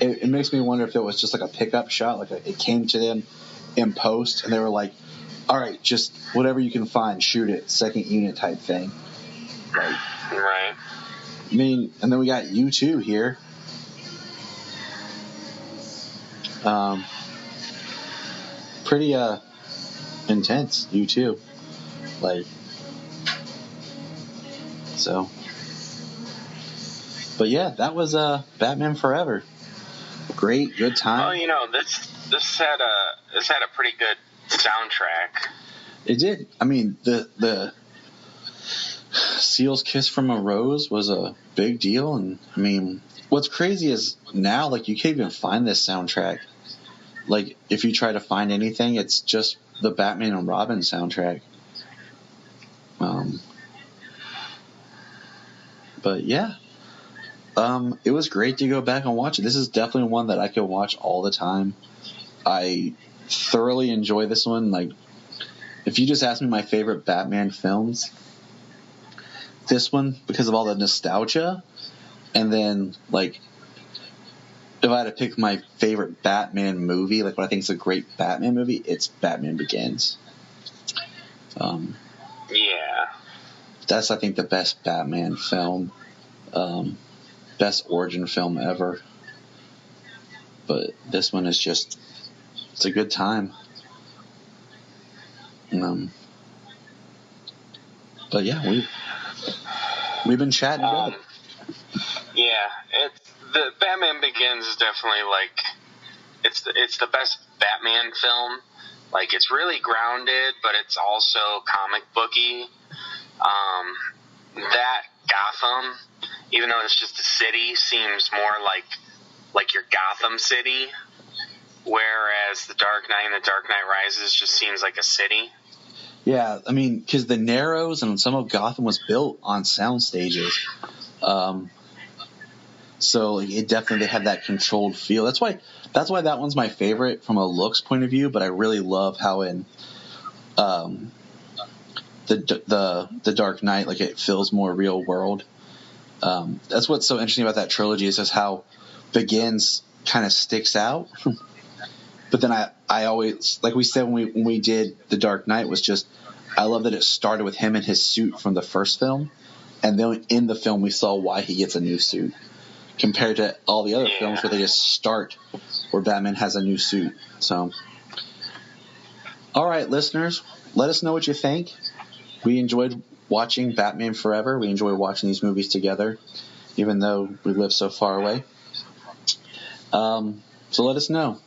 It makes me wonder if it was just like a pickup shot, like it came to them in post, and they were like, "All right, just whatever you can find, shoot it, second unit type thing." Like, right. I mean, and then we got U2 here. Pretty intense U2, like so. But yeah, that was Batman Forever. Great, good time. Well, you know, this had a pretty good soundtrack. It did. I mean, the Seal's Kiss from a Rose was a big deal, and I mean, what's crazy is now, like, you can't even find this soundtrack. Like, if you try to find anything, it's just the Batman and Robin soundtrack. But yeah. It was great to go back and watch it. This is definitely one that I could watch all the time. I thoroughly enjoy this one. Like, if you just ask me my favorite Batman films, this one, because of all the nostalgia, and then, like, if I had to pick my favorite Batman movie, like what I think is a great Batman movie, it's Batman Begins. Yeah. That's, I think, the best Batman film. Best origin film ever. But this one is just, it's a good time. But yeah, we've been chatting together. Yeah, the Batman Begins is definitely like it's the best Batman film. Like, it's really grounded, but it's also comic booky. That Gotham, even though it's just a city, seems more like your Gotham City, whereas The Dark Knight and The Dark Knight Rises just seems like a city. Yeah, I mean, because the Narrows and some of Gotham was built on sound stages. So like, it definitely had that controlled feel. That's why that one's my favorite from a looks point of view, but I really love how in the Dark Knight, like, it feels more real world. That's what's so interesting about that trilogy is just how Begins kind of sticks out. But then I always, like we said when we did The Dark Knight, was just, I love that it started with him in his suit from the first film, and then in the film we saw why he gets a new suit, compared to all the other films where they just start where Batman has a new suit. So, all right, listeners, let us know what you think. We enjoyed watching Batman Forever. We enjoy watching these movies together, even though we live so far away. So let us know.